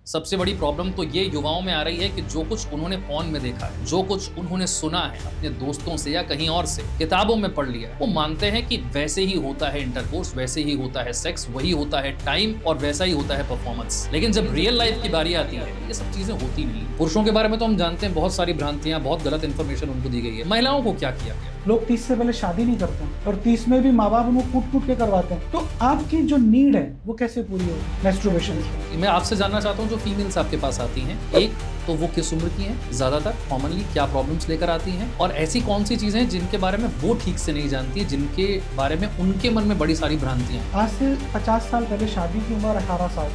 सबसे बड़ी प्रॉब्लम तो ये युवाओं में आ रही है कि जो कुछ उन्होंने फोन में देखा है, जो कुछ उन्होंने सुना है अपने दोस्तों से या कहीं और से, किताबों में पढ़ लिया है, वो मानते हैं कि वैसे ही होता है इंटरकोर्स, वैसे ही होता है सेक्स, वही होता है टाइम और वैसा ही होता है परफॉर्मेंस। लेकिन जब रियल लाइफ की बारी आती है ये सब चीजें होती नहीं। पुरुषों के बारे में तो हम जानते हैं बहुत सारी भ्रांतियां, बहुत गलत इंफॉर्मेशन उनको दी गई है। महिलाओं को क्या किया गया? लोग 30 से पहले शादी नहीं करते हैं और 30 में भी माँ बाप उनको कूट कूट के करवाते हैं। तो आपकी जो नीड है वो कैसे पूरी होगी मैस्टरबेशन की? मैं आपसे जानना चाहता हूँ जो फीमेल्स आपके पास आती हैं, एक तो वो किस उम्र की हैं, ज्यादातर कॉमनली क्या प्रॉब्लम्स लेकर आती हैं, और ऐसी कौन सी चीजें हैं जिनके बारे में वो ठीक से नहीं जानती, जिनके बारे में उनके मन में बड़ी सारी भ्रांतियां हैं। आज से 50 साल पहले शादी की उम्र 18 साल,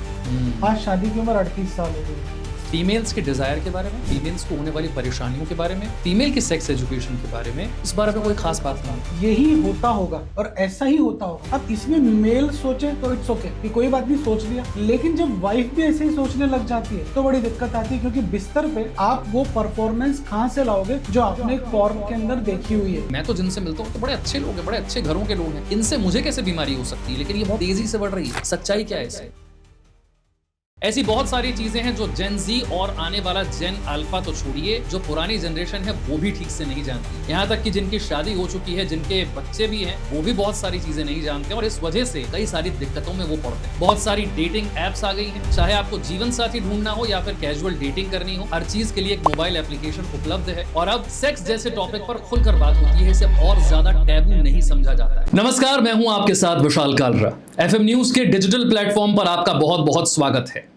आज शादी की उम्र 38 साल हो गई। फीमेल्स के डिजायर के बारे में, फीमेल्स को होने वाली परेशानियों के बारे में, फीमेल की सेक्स एजुकेशन के बारे में, इस बारे में कोई खास बात नहीं। यही होता होगा और ऐसा ही होता होगा। अब इसमें मेल सोचे तो इट्स ओके कि कोई बात नहीं, सोच लिया, लेकिन जब वाइफ भी ऐसे ही सोचने लग जाती है तो बड़ी दिक्कत आती है, क्योंकि बिस्तर पे आप वो परफॉर्मेंस कहाँ से लाओगे जो आपने एक फॉर्म के अंदर देखी हुई है। मैं तो जिनसे मिलता हूँ तो बड़े अच्छे लोग हैं, बड़े अच्छे घरों के लोग हैं, इनसे मुझे कैसे बीमारी हो सकती है? लेकिन ये बहुत तेजी से बढ़ रही है। सच्चाई क्या है इससे? ऐसी बहुत सारी चीजें हैं जो जेन जी और आने वाला जेन अल्फा तो छोड़िए, जो पुरानी जनरेशन है वो भी ठीक से नहीं जानती। यहाँ तक कि जिनकी शादी हो चुकी है, जिनके बच्चे भी हैं, वो भी बहुत सारी चीजें नहीं जानते और इस वजह से कई सारी दिक्कतों में वो पड़ते हैं। बहुत सारी डेटिंग एप्स आ गई हैं, चाहे आपको जीवन साथी ढूंढना हो या फिर कैजुअल डेटिंग करनी हो, हर चीज के लिए एक मोबाइल एप्लीकेशन उपलब्ध है। और अब सेक्स जैसे टॉपिक पर खुलकर बात होती है, इसे और ज्यादा टैबू नहीं समझा जाता है। नमस्कार, मैं हूं आपके साथ विशाल कालरा। एफएम न्यूज के डिजिटल प्लेटफॉर्म पर आपका बहुत बहुत स्वागत है।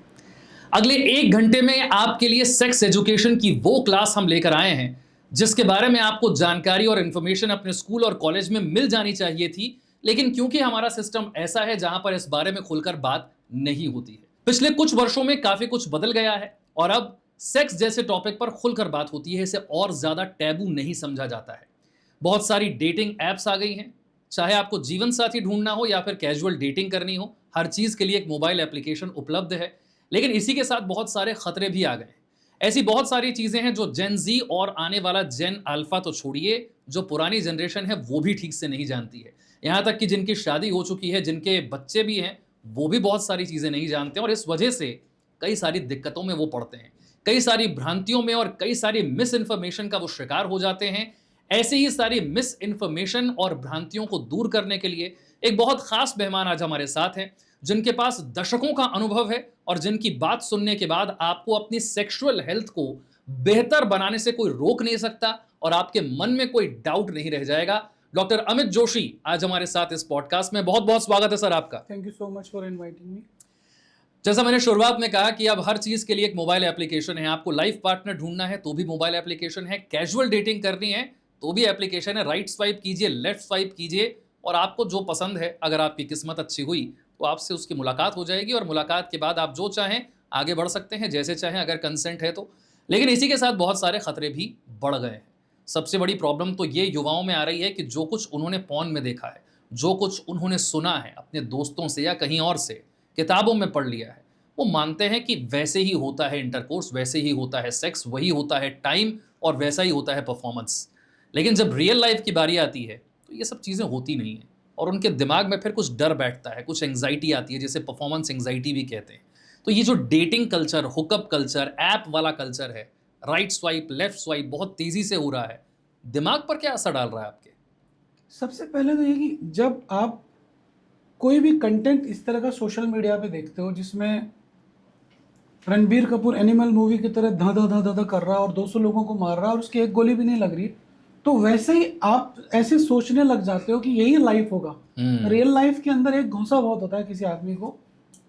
अगले 1 घंटे में आपके लिए सेक्स एजुकेशन की वो क्लास हम लेकर आए हैं जिसके बारे में आपको जानकारी और इंफॉर्मेशन अपने स्कूल और कॉलेज में मिल जानी चाहिए थी, लेकिन क्योंकि हमारा सिस्टम ऐसा है जहां पर इस बारे में खुलकर बात नहीं होती है। पिछले कुछ वर्षों में काफी कुछ बदल गया है और अब सेक्स जैसे टॉपिक पर खुलकर बात होती है, इसे और ज्यादा टैबू नहीं समझा जाता है। बहुत सारी डेटिंग एप्स आ गई हैं, चाहे आपको जीवन साथी ढूंढना हो या फिर कैजुअल डेटिंग करनी हो, हर चीज के लिए एक मोबाइल एप्लीकेशन उपलब्ध है। लेकिन इसी के साथ बहुत सारे खतरे भी आ गए। ऐसी बहुत सारी चीजें हैं जो जेन जी और आने वाला जेन अल्फा तो छोड़िए, जो पुरानी जनरेशन है वो भी ठीक से नहीं जानती है। यहाँ तक कि जिनकी शादी हो चुकी है, जिनके बच्चे भी हैं, वो भी बहुत सारी चीजें नहीं जानते और इस वजह से कई सारी दिक्कतों में वो पड़ते हैं, कई सारी भ्रांतियों में और कई सारी मिस इन्फॉर्मेशन का वो शिकार हो जाते हैं। ऐसे ही सारी मिस इन्फॉर्मेशन और भ्रांतियों को दूर करने के लिए एक बहुत खास मेहमान आज हमारे साथ हैं, जिनके पास दशकों का अनुभव है और जिनकी बात सुनने के बाद आपको अपनी सेक्सुअल हेल्थ को बेहतर बनाने से कोई रोक नहीं सकता और आपके मन में कोई डाउट नहीं रह जाएगा। डॉक्टर अमित जोशी आज हमारे साथ इस पॉडकास्ट में। बहुत बहुत स्वागत है सर आपका। Thank you so much for inviting me. जैसा मैंने शुरुआत में कहा कि अब हर चीज के लिए एक मोबाइल एप्लीकेशन है। आपको लाइफ पार्टनर ढूंढना है तो भी मोबाइल एप्लीकेशन है, कैजुअल डेटिंग करनी है तो भी एप्लीकेशन है। राइट स्वाइप कीजिए, लेफ्ट स्वाइप कीजिए और आपको जो पसंद है, अगर आपकी किस्मत अच्छी हुई तो आपसे उसकी मुलाकात हो जाएगी और मुलाकात के बाद आप जो चाहें आगे बढ़ सकते हैं, जैसे चाहें, अगर कंसेंट है तो। लेकिन इसी के साथ बहुत सारे खतरे भी बढ़ गए हैं। सबसे बड़ी प्रॉब्लम तो ये युवाओं में आ रही है कि जो कुछ उन्होंने फोन में देखा है, जो कुछ उन्होंने सुना है अपने दोस्तों से या कहीं और से, किताबों में पढ़ लिया है, वो मानते हैं कि वैसे ही होता है इंटरकोर्स, वैसे ही होता है सेक्स, वही होता है टाइम और वैसा ही होता है परफॉर्मेंस। लेकिन जब रियल लाइफ की बारी आती है तो ये सब चीज़ें होती नहीं हैं और उनके दिमाग में फिर कुछ डर बैठता है, कुछ एंग्जाइटी आती है, जिसे परफॉर्मेंस एंग्जाइटी भी कहते हैं। तो ये जो dating culture, hookup culture, app वाला कल्चर है, राइट स्वाइप लेफ्ट स्वाइप बहुत तेजी से हो रहा है, दिमाग पर क्या असर डाल रहा है आपके? सबसे पहले तो ये कि जब आप कोई भी कंटेंट इस तरह का सोशल मीडिया पे देखते हो जिसमें रणबीर कपूर एनिमल मूवी की तरह धा धा धा धा धा कर रहा है और 200 लोगों को मार रहा है और उसकी एक गोली भी नहीं लग रही, तो वैसे ही आप ऐसे सोचने लग जाते हो कि यही लाइफ होगा। रियल लाइफ के अंदर एक घुसा बहुत होता है किसी आदमी को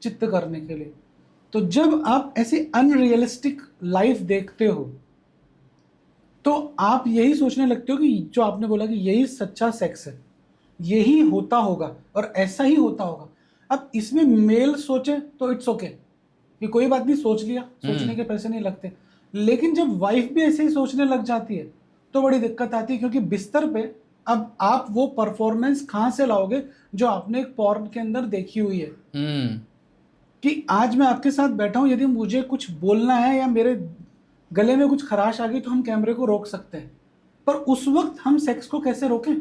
चित्त करने के लिए। तो जब आप ऐसी अनरियलिस्टिक लाइफ देखते हो तो आप यही सोचने लगते हो कि जो आपने बोला कि यही सच्चा सेक्स है, यही होता होगा और ऐसा ही होता होगा। अब इसमें मेल सोचे तो इट्स ओके कि कोई बात नहीं, सोच लिया, सोचने के पैसे नहीं लगते, लेकिन जब वाइफ भी ऐसे ही सोचने लग जाती है तो बड़ी दिक्कत आती है, क्योंकि बिस्तर पे अब आप वो परफॉर्मेंस कहाँ से लाओगे जो आपने एक पॉर्न के अंदर देखी हुई है। कि आज मैं आपके साथ बैठा हूं, यदि मुझे कुछ बोलना है या मेरे गले में कुछ खराश आ गई तो हम कैमरे को रोक सकते हैं, पर उस वक्त हम सेक्स को कैसे रोकें?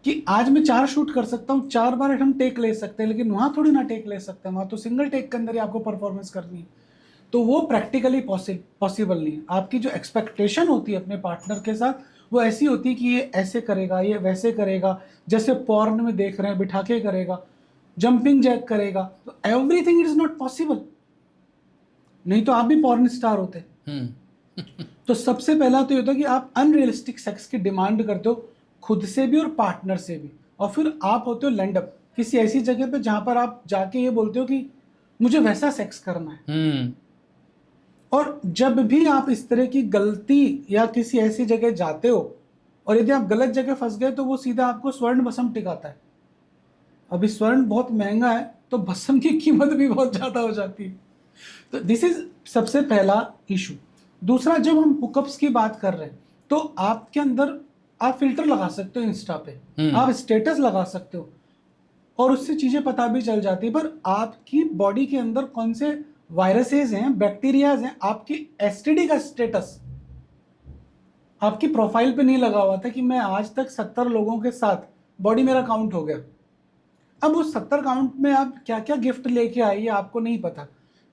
कि आज मैं 4 शूट कर सकता हूँ, 4 बार हम टेक ले सकते हैं, लेकिन वहाँ थोड़ी ना टेक ले सकते हैं, वहाँ तो सिंगल टेक के अंदर ही आपको परफॉर्मेंस करनी है। तो वो प्रैक्टिकली पॉसिबल नहीं है। आपकी जो एक्सपेक्टेशन होती है अपने पार्टनर के साथ, वो ऐसी होती है कि ये ऐसे करेगा, ये वैसे करेगा, जैसे पॉर्न में देख रहे हैं बिठा के करेगा, जंपिंग जैक करेगा। तो everything it is not possible, नहीं तो आप भी पॉर्न स्टार होते। तो सबसे पहला तो ये होता है कि आप अनरियलिस्टिक सेक्स की डिमांड करते हो, खुद से भी और पार्टनर से भी। और फिर आप होते हो लैंड अप किसी ऐसी जगह पे जहां पर आप जाके ये बोलते हो कि मुझे वैसा सेक्स करना है। और जब भी आप इस तरह की गलती या किसी ऐसी जगह जाते हो और यदि आप गलत जगह फंस गए, तो वो सीधा आपको स्वर्ण भस्म टिकाता है। अभी स्वर्ण बहुत महंगा है, तो भस्म की कीमत भी बहुत ज्यादा हो जाती है। तो दिस इज सबसे पहला इशू। दूसरा, जब हम हुकअप्स की बात कर रहे हैं, तो आपके अंदर आप फिल्टर लगा सकते हो इंस्टा पे, आप स्टेटस लगा सकते हो और उससे चीजें पता भी चल जाती है। पर आपकी बॉडी के अंदर कौन से वायरसेस हैं, बैक्टीरियाज हैं, आपकी एसटीडी का स्टेटस आपकी प्रोफाइल पे नहीं लगा हुआ था कि मैं आज तक 70 लोगों के साथ बॉडी मेरा काउंट हो गया। अब उस 70 काउंट में आप क्या क्या गिफ्ट लेके आई है आपको नहीं पता,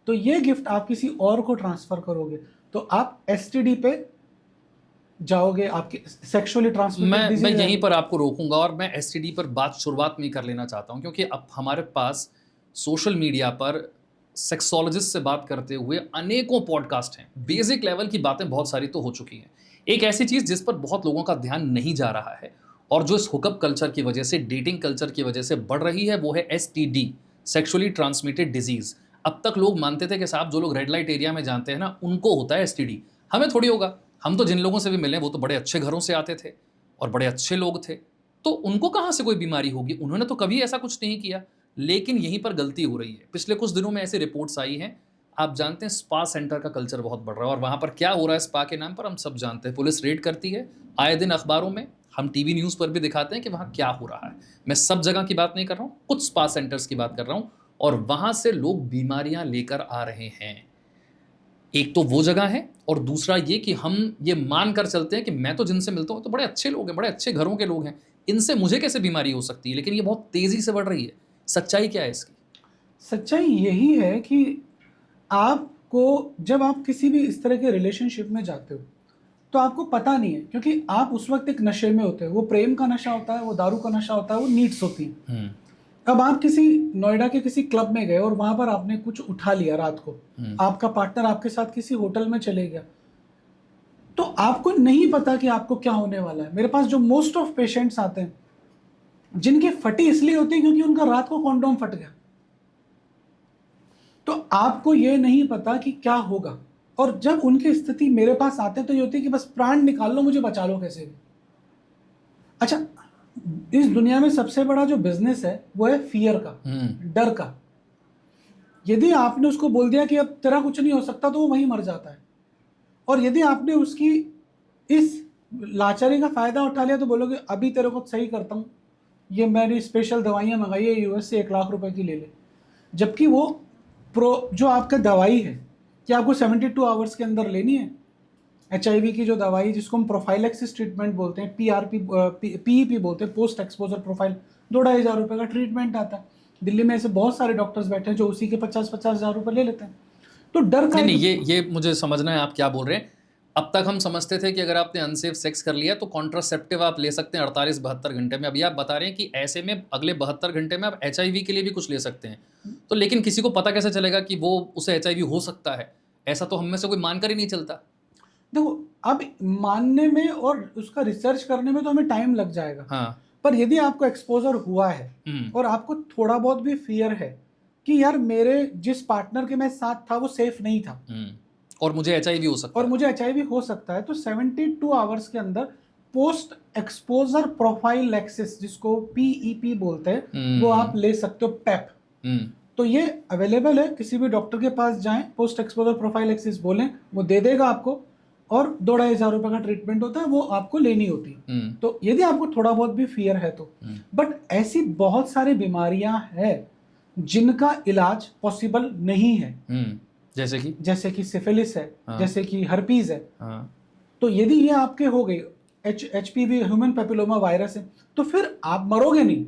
तो ये गिफ्ट आप किसी और को ट्रांसफर करोगे तो आप एसटीडी पे जाओगे, आपकी सेक्सुअली ट्रांसमिटेड मैं यहीं पर आपको रोकूंगा और मैं एसटीडी पर बात शुरुआत में कर लेना चाहता हूं, क्योंकि अब हमारे पास सोशल मीडिया पर सेक्सोलॉजिस्ट से बात करते हुए अनेकों पॉडकास्ट हैं। बेसिक लेवल की बातें बहुत सारी तो हो चुकी हैं। एक ऐसी चीज़ जिस पर बहुत लोगों का ध्यान नहीं जा रहा है और जो इस हुकअप कल्चर की वजह से, डेटिंग कल्चर की वजह से बढ़ रही है, वो है एसटीडी, सेक्सुअली ट्रांसमिटेड डिजीज़। अब तक लोग मानते थे कि साहब जो लोग रेड लाइट एरिया में जानते हैं ना, उनको होता है एसटीडी, हमें थोड़ी होगा। हम तो जिन लोगों से भी मिले वो तो बड़े अच्छे घरों से आते थे और बड़े अच्छे लोग थे, तो उनको कहाँ से कोई बीमारी होगी? उन्होंने तो कभी ऐसा कुछ नहीं किया। लेकिन यहीं पर गलती हो रही है। पिछले कुछ दिनों में ऐसी रिपोर्ट्स आई हैं, आप जानते हैं स्पा सेंटर का कल्चर बहुत बढ़ रहा है और वहाँ पर क्या हो रहा है स्पा के नाम पर हम सब जानते हैं। पुलिस रेड करती है आए दिन अखबारों में, हम टीवी न्यूज़ पर भी दिखाते हैं कि वहाँ क्या हो रहा है। मैं सब जगह की बात नहीं कर रहा हूँ, कुछ स्पा सेंटर्स की बात कर रहा हूँ और वहाँ से लोग बीमारियाँ लेकर आ रहे हैं। एक तो वो जगह है और दूसरा ये कि हम ये मान कर चलते हैं कि मैं तो जिनसे मिलता हूँ तो बड़े अच्छे लोग हैं, बड़े अच्छे घरों के लोग हैं, इनसे मुझे कैसे बीमारी हो सकती है। लेकिन ये बहुत तेज़ी से बढ़ रही है। सच्चाई क्या है इसकी? सच्चाई यही है कि आपको जब आप किसी भी इस तरह के रिलेशनशिप में जाते हो तो आपको पता नहीं है, क्योंकि आप उस वक्त एक नशे में होते हो। वो प्रेम का नशा होता है, वो दारू का नशा होता है, वो नीड्स होती हैं। अब आप किसी नोएडा के किसी क्लब में गए और वहां पर आपने कुछ उठा लिया रात को, आपका पार्टनर आपके साथ किसी होटल में चले गया, तो आपको नहीं पता कि आपको क्या होने वाला है। मेरे पास जो मोस्ट ऑफ पेशेंट्स आते हैं जिनकी फटी इसलिए होती है क्योंकि उनका रात को कॉन्डोम फट गया, तो आपको ये नहीं पता कि क्या होगा। और जब उनकी स्थिति मेरे पास आते हैं तो ये होती है कि बस प्राण निकाल लो, मुझे बचा लो कैसे भी। अच्छा, इस दुनिया में सबसे बड़ा जो बिजनेस है वो है फियर का, डर का। यदि आपने उसको बोल दिया कि अब तेरा कुछ नहीं हो सकता, तो वो वहीं मर जाता है। और यदि आपने उसकी इस लाचारी का फायदा उठा लिया तो बोलोगे अभी तेरे को सही करता हूँ, ये मैंने स्पेशल दवाइयाँ मंगाई है यूएस से, 1 लाख रुपए की ले ले। जबकि वो जो आपका दवाई है कि आपको 72 आवर्स के अंदर लेनी है, HIV की जो दवाई जिसको हम प्रोफाइलैक्सिस ट्रीटमेंट बोलते हैं, PEP बोलते हैं, पोस्ट एक्सपोजर प्रोफाइल, 2-2.5 हज़ार रुपये का ट्रीटमेंट आता है। दिल्ली में ऐसे बहुत सारे डॉक्टर्स बैठे हैं जो उसी के 50-50 हज़ार रुपये ले लेते हैं। तो डर का नहीं, ये मुझे समझना है आप क्या बोल रहे हैं। अब तक हम समझते थे कि अगर आपने अनसेफ सेक्स कर लिया तो कॉन्ट्रासेप्टिव आप ले सकते हैं 48-72 घंटे में। अभी आप बता रहे हैं कि ऐसे में अगले 72 घंटे में आप HIV के लिए भी कुछ ले सकते हैं। तो लेकिन किसी को पता कैसे चलेगा कि वो उसे HIV हो सकता है? ऐसा तो हम में से कोई मानकर ही नहीं चलता। देखो, अब मानने में और उसका रिसर्च करने में तो हमें टाइम लग जाएगा। हाँ। पर यदि आपको एक्सपोजर हुआ है और आपको थोड़ा बहुत भी फियर है कि यार मेरे जिस पार्टनर के मैं साथ था वो सेफ नहीं था और मुझे HIV हो सकता है, तो 72 आवर्स के अंदर पोस्ट एक्सपोजर प्रोफाइलैक्सिस, जिसको PEP बोलते हैं, वो आप ले सकते हो, PEP। तो ये अवेलेबल है, किसी भी डॉक्टर के पास जाएं, पोस्ट एक्सपोजर प्रोफाइलैक्सिस बोलें, वो दे देगा आपको। और 2-2.5 हज़ार रुपए का ट्रीटमेंट होता है, वो आपको लेनी होती है। तो यदि आपको थोड़ा बहुत भी फियर है तो। बट ऐसी बहुत सारी बीमारियां हैं जिनका इलाज पॉसिबल नहीं है, जैसे कि सिफिलिस है, जैसे कि हर्पीज है। तो यदि ये आपके हो गई, HPV ह्यूमन पेपिलोमा वायरस है, तो फिर आप मरोगे नहीं,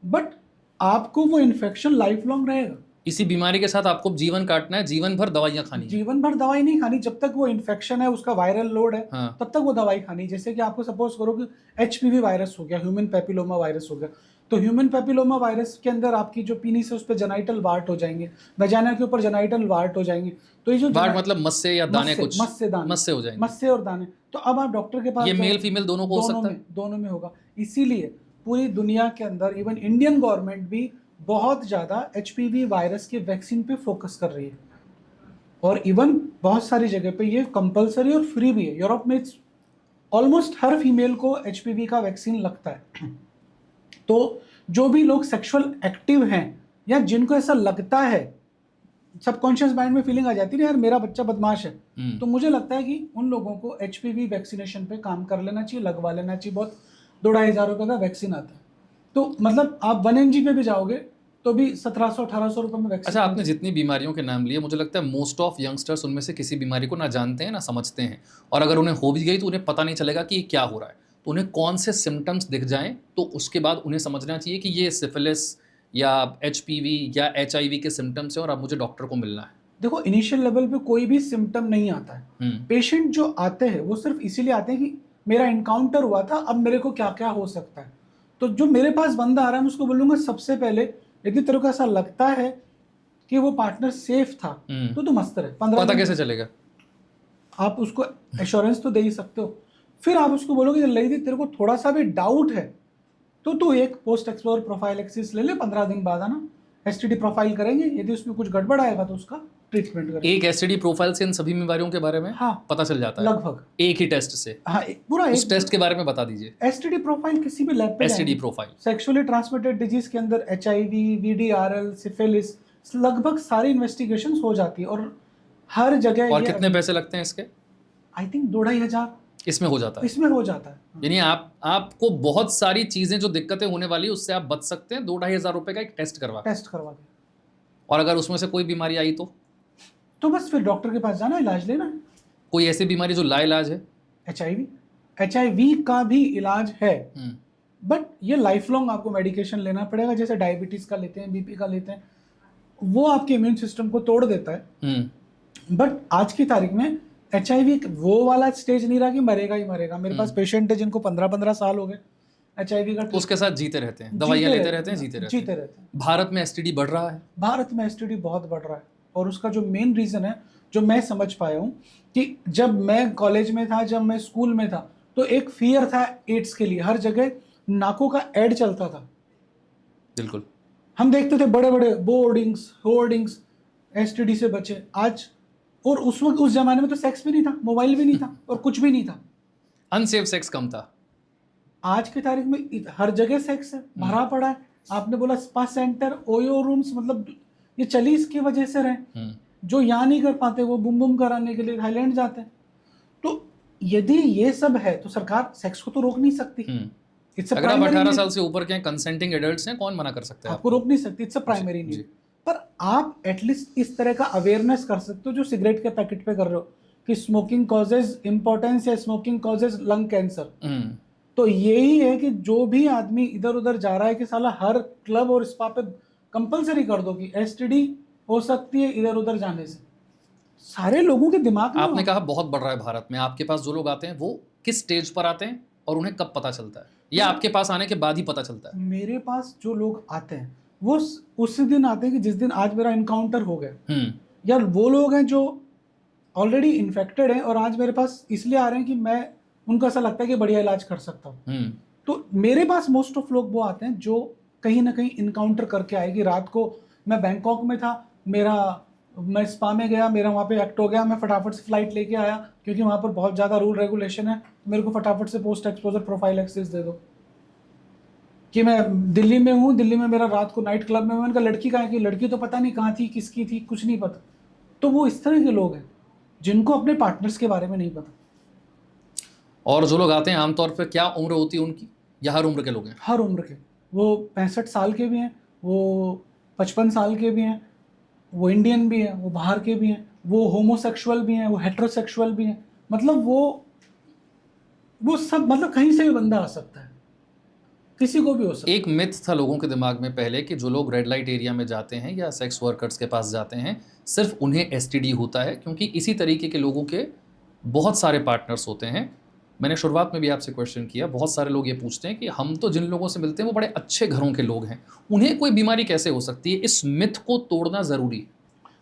बट आपको वो इन्फेक्शन लाइफ लॉन्ग रहेगा। इसी बीमारी के साथ आपको जीवन काटना है, जीवन भर दवाइयां खानी है। जीवन भर दवाई नहीं खानी, जब तक वो इन्फेक्शन है, उसका वायरल लोड है, हाँ। तब तक वो दवाई खानी। जैसे कि आपको सपोज करो कि HPV वायरस हो गया, ह्यूमन पेपिलोमा वायरस हो गया, तो ह्यूमन पेपिलोमा वायरस के अंदर आपकी जो पीनिस है उस पर जेनाइटल वार्ट हो जाएंगे, वजाना के ऊपर जेनाइटल वार्ट हो जाएंगे। तो ये जो वार्ट मतलब मस्से या दाने, कुछ मस्से दाने, मस्से हो जाएंगे। मस्से और दाने। तो अब आप डॉक्टर के पास ये जाओ, मेल फीमेल दोनों को हो सकता है? दोनों में होगा। इसीलिए पूरी दुनिया के अंदर इवन इंडियन गवर्नमेंट भी बहुत ज्यादा HPV वायरस के वैक्सीन पे फोकस कर रही है, और इवन बहुत सारी जगह पे ये कंपलसरी और फ्री भी है। यूरोप में ऑलमोस्ट हर फीमेल को HPV का वैक्सीन लगता है। तो जो भी लोग सेक्सुअल एक्टिव हैं या जिनको ऐसा लगता है, सबकॉन्शियस माइंड में फीलिंग आ जाती है यार मेरा बच्चा बदमाश है, तो मुझे लगता है कि उन लोगों को HPV वैक्सीनेशन पे काम कर लेना चाहिए, लगवा लेना चाहिए। बहुत 2-2,500 रुपये का वैक्सीन आता है, तो मतलब आप 1 mg पे भी जाओगे तो भी 1700-1800 रुपये में वैक्सीन। अच्छा, आपने जितनी बीमारियों के नाम लिए, मुझे लगता है मोस्ट ऑफ यंगस्टर्स उनमें से किसी बीमारी को ना जानते हैं ना समझते हैं, और अगर उन्हें हो भी गई तो उन्हें पता नहीं चलेगा कि ये क्या हो रहा है। तो उन्हें कौन से सिम्टम्स दिख जाएं तो उसके बाद उन्हें समझना चाहिए कि ये सिफिलिस या HPV या HIV के सिम्टम्स है और अब मुझे डॉक्टर को मिलना है। देखो, इनिशियल लेवल पे कोई भी सिम्टम नहीं आता है। पेशेंट जो आते हैं वो सिर्फ इसीलिए आते हैं कि मेरा इनकाउंटर हुआ था, अब मेरे को क्या क्या हो सकता है। तो जो मेरे पास बंदा आ रहा है मैं उसको बोलूँगा सबसे पहले, यदि तेरे को ऐसा लगता है कि वो पार्टनर सेफ था तो तू मस्त रहे। 15 पता दिन कैसे चलेगा? आप उसको एश्योरेंस तो दे ही सकते हो। फिर आप उसको बोलोगे यदि तेरे को थोड़ा सा भी डाउट है तो तू एक पोस्ट एक्सप्लोर प्रोफाइल एक्सिस ले ले, 15 दिन बाद आना, STD प्रोफाइल करेंगे, यदि उसमें कुछ गड़बड़ आएगा तो उसका ट्रीटमेंट करेंगे। एक STD प्रोफाइल से इन सभी बीमारियों के बारे में पता चल जाता है लगभग एक ही टेस्ट से? हाँ, पूरा उस टेस्ट के बारे में बता दीजिए। STD प्रोफाइल किसी भी लैब पे STD profile sexually transmitted disease के अंदर HIV, VDRL, सिफिलिस, लगभग सारी इन्वेस्टिगेशन हो जाती है, और हर जगह। और कितने पैसे लगते हैं इसके? आई थिंक 2-2,500 इसमें हो जाता है। इसमें हो जाता है। यानी आपको बहुत सारी चीजें जो दिक्कतें होने वाली है उससे आप बच सकते हैं 2-2,500 रुपए का एक टेस्ट करवा के। और अगर उसमें से कोई बीमारी आई तो बस फिर डॉक्टर के पास जाना, इलाज लेना। कोई ऐसी बीमारी जो लाइलाज है? HIV का भी इलाज है, बट ये लाइफ लॉन्ग आपको मेडिकेशन लेना पड़ेगा। जैसे डायबिटीज का लेते हैं, BP का लेते हैं, वो आपके इम्यून सिस्टम को तोड़ देता है। बट आज की तारीख में HIV वो वाला स्टेज नहीं रहा कि मरेगा ही मरेगा। मेरे पास पेशेंट है जिनको 15-15 साल हो गए HIV का, तो उसके साथ जीते रहते हैं, दवाइयाँ लेते रहते हैं, जीते रहते हैं। भारत में STD बढ़ रहा है। भारत में STD बहुत बढ़ रहा है, और उसका जो मेन रीजन है, जो मैं समझ पाया हूँ, कि जब मैं कॉलेज में था, जब मैं स्कूल में था, तो एक फियर था एड्स के लिए। हर जगह नाकों का एड चलता था। बिल्कुल, हम देखते थे बड़े बड़े होर्डिंग्स STD से बचे। आज, और उस वक्त उस जमाने में तो सेक्स भी नहीं था, मोबाइल भी नहीं था, और कुछ भी नहीं था। अनसेफ सेक्स कम था। आज की तारीख में हर जगह सेक्स है, भरा पड़ा है। आपने बोला स्पा सेंटर, ओयो रूम्स, मतलब ये चली इसकी वजह से रहे। जो यहाँ नहीं कर पाते वो बुम बुम कराने के लिए थाईलैंड जाते हैं। तो यदि ये सब है तो सरकार सेक्स को तो रोक नहीं सकती। अगर आप 18 साल से ऊपर के कंसेंटिंग एडल्ट्स हैं, कौन मना कर सकता है? आपको रोक नहीं सकती, इट्स अ प्राइमरी नीड। पर आप एटलीस्ट इस तरह का अवेयरनेस कर सकते हो जो सिगरेट के पैकेट पे कर रहे हो, कि स्मोकिंग कॉजेज इम्पोर्टेंस या स्मोकिंग कॉजेज लंग कैंसर। तो यही है कि जो भी आदमी इधर उधर जा रहा है, कि साला हर क्लब और स्पा पे कंपलसरी कर दो कि STD हो सकती है इधर उधर जाने से। सारे लोगों के दिमाग में आपने कहा बहुत बढ़ रहा है भारत में। आपके पास जो लोग आते हैं वो किस स्टेज पर आते हैं और उन्हें कब पता चलता है, या आपके पास आने के बाद ही पता चलता है? मेरे पास जो लोग आते हैं वो उसी दिन आते हैं कि जिस दिन आज मेरा इनकाउंटर हो गया, या वो लोग हैं जो ऑलरेडी इन्फेक्टेड हैं और आज मेरे पास इसलिए आ रहे हैं कि मैं, उनको ऐसा लगता है कि बढ़िया इलाज कर सकता हूँ। तो मेरे पास मोस्ट ऑफ लोग वो आते हैं जो कहीं ना कहीं इनकाउंटर करके आए कि रात को मैं बैंकॉक में था, मैं स्पा में गया, मेरा वहाँ पे एक्ट हो गया, मैं फटाफट से फ्लाइट लेके आया क्योंकि वहाँ पर बहुत ज़्यादा रूल रेगुलेशन है, मेरे को फटाफट से पोस्ट एक्सपोजर प्रोफाइल एक्सेस दे दो। कि मैं दिल्ली में हूँ, दिल्ली में मेरा रात को नाइट क्लब में, मैंने कहा लड़की कहाँ की, लड़की तो पता नहीं कहाँ थी, किसकी थी, कुछ नहीं पता। तो वो इस तरह के लोग हैं जिनको अपने पार्टनर्स के बारे में नहीं पता। और जो लोग आते हैं आमतौर पर क्या उम्र होती है उनकी, या हर उम्र के लोग हैं? हर उम्र के। वो 65 साल के भी हैं, वो 55 साल के भी हैं, वो इंडियन भी हैं, वो बाहर के भी हैं, वो होमोसेक्सुअल भी हैं, वो हेट्रोसेक्सुअल भी हैं। मतलब वो वो सब मतलब कहीं से भी बंदा आ सकता है, किसी को भी हो सकता है। एक मिथ था लोगों के दिमाग में पहले कि जो लोग रेड लाइट एरिया में जाते हैं या सेक्स वर्कर्स के पास जाते हैं सिर्फ उन्हें एसटीडी होता है, क्योंकि इसी तरीके के लोगों के बहुत सारे पार्टनर्स होते हैं। मैंने शुरुआत में भी आपसे क्वेश्चन किया, बहुत सारे लोग ये पूछते हैं कि हम तो जिन लोगों से मिलते हैं वो बड़े अच्छे घरों के लोग हैं, उन्हें कोई बीमारी कैसे हो सकती है? इस मिथ को तोड़ना ज़रूरी है।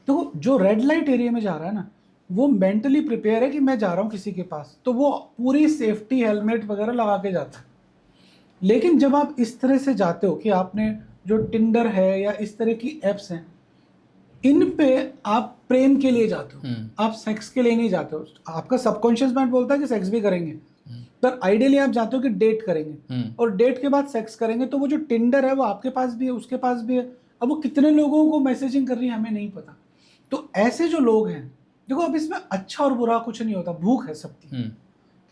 देखो, जो रेड लाइट एरिया में जा रहा है ना, वो मेंटली प्रिपेयर है कि मैं जा रहा हूँ किसी के पास, तो वो पूरी सेफ्टी हेलमेट वगैरह लगा के जाता है। लेकिन जब आप इस तरह से जाते हो कि आपने जो टिंडर है या इस तरह की एप्स हैं, इन पे आप प्रेम के लिए जाते हो, आप सेक्स के लिए नहीं जाते हो। आपका सबकॉन्शियस माइंड बोलता है कि सेक्स भी करेंगे, पर आइडियली आप जाते हो कि डेट करेंगे, और डेट के बाद सेक्स करेंगे। तो वो जो टिंडर है वो आपके पास भी है, उसके पास भी है। अब वो कितने लोगों को मैसेजिंग कर रही है हमें नहीं पता। तो ऐसे जो लोग हैं, देखो अब इसमें अच्छा और बुरा कुछ नहीं होता, भूख है सबकी।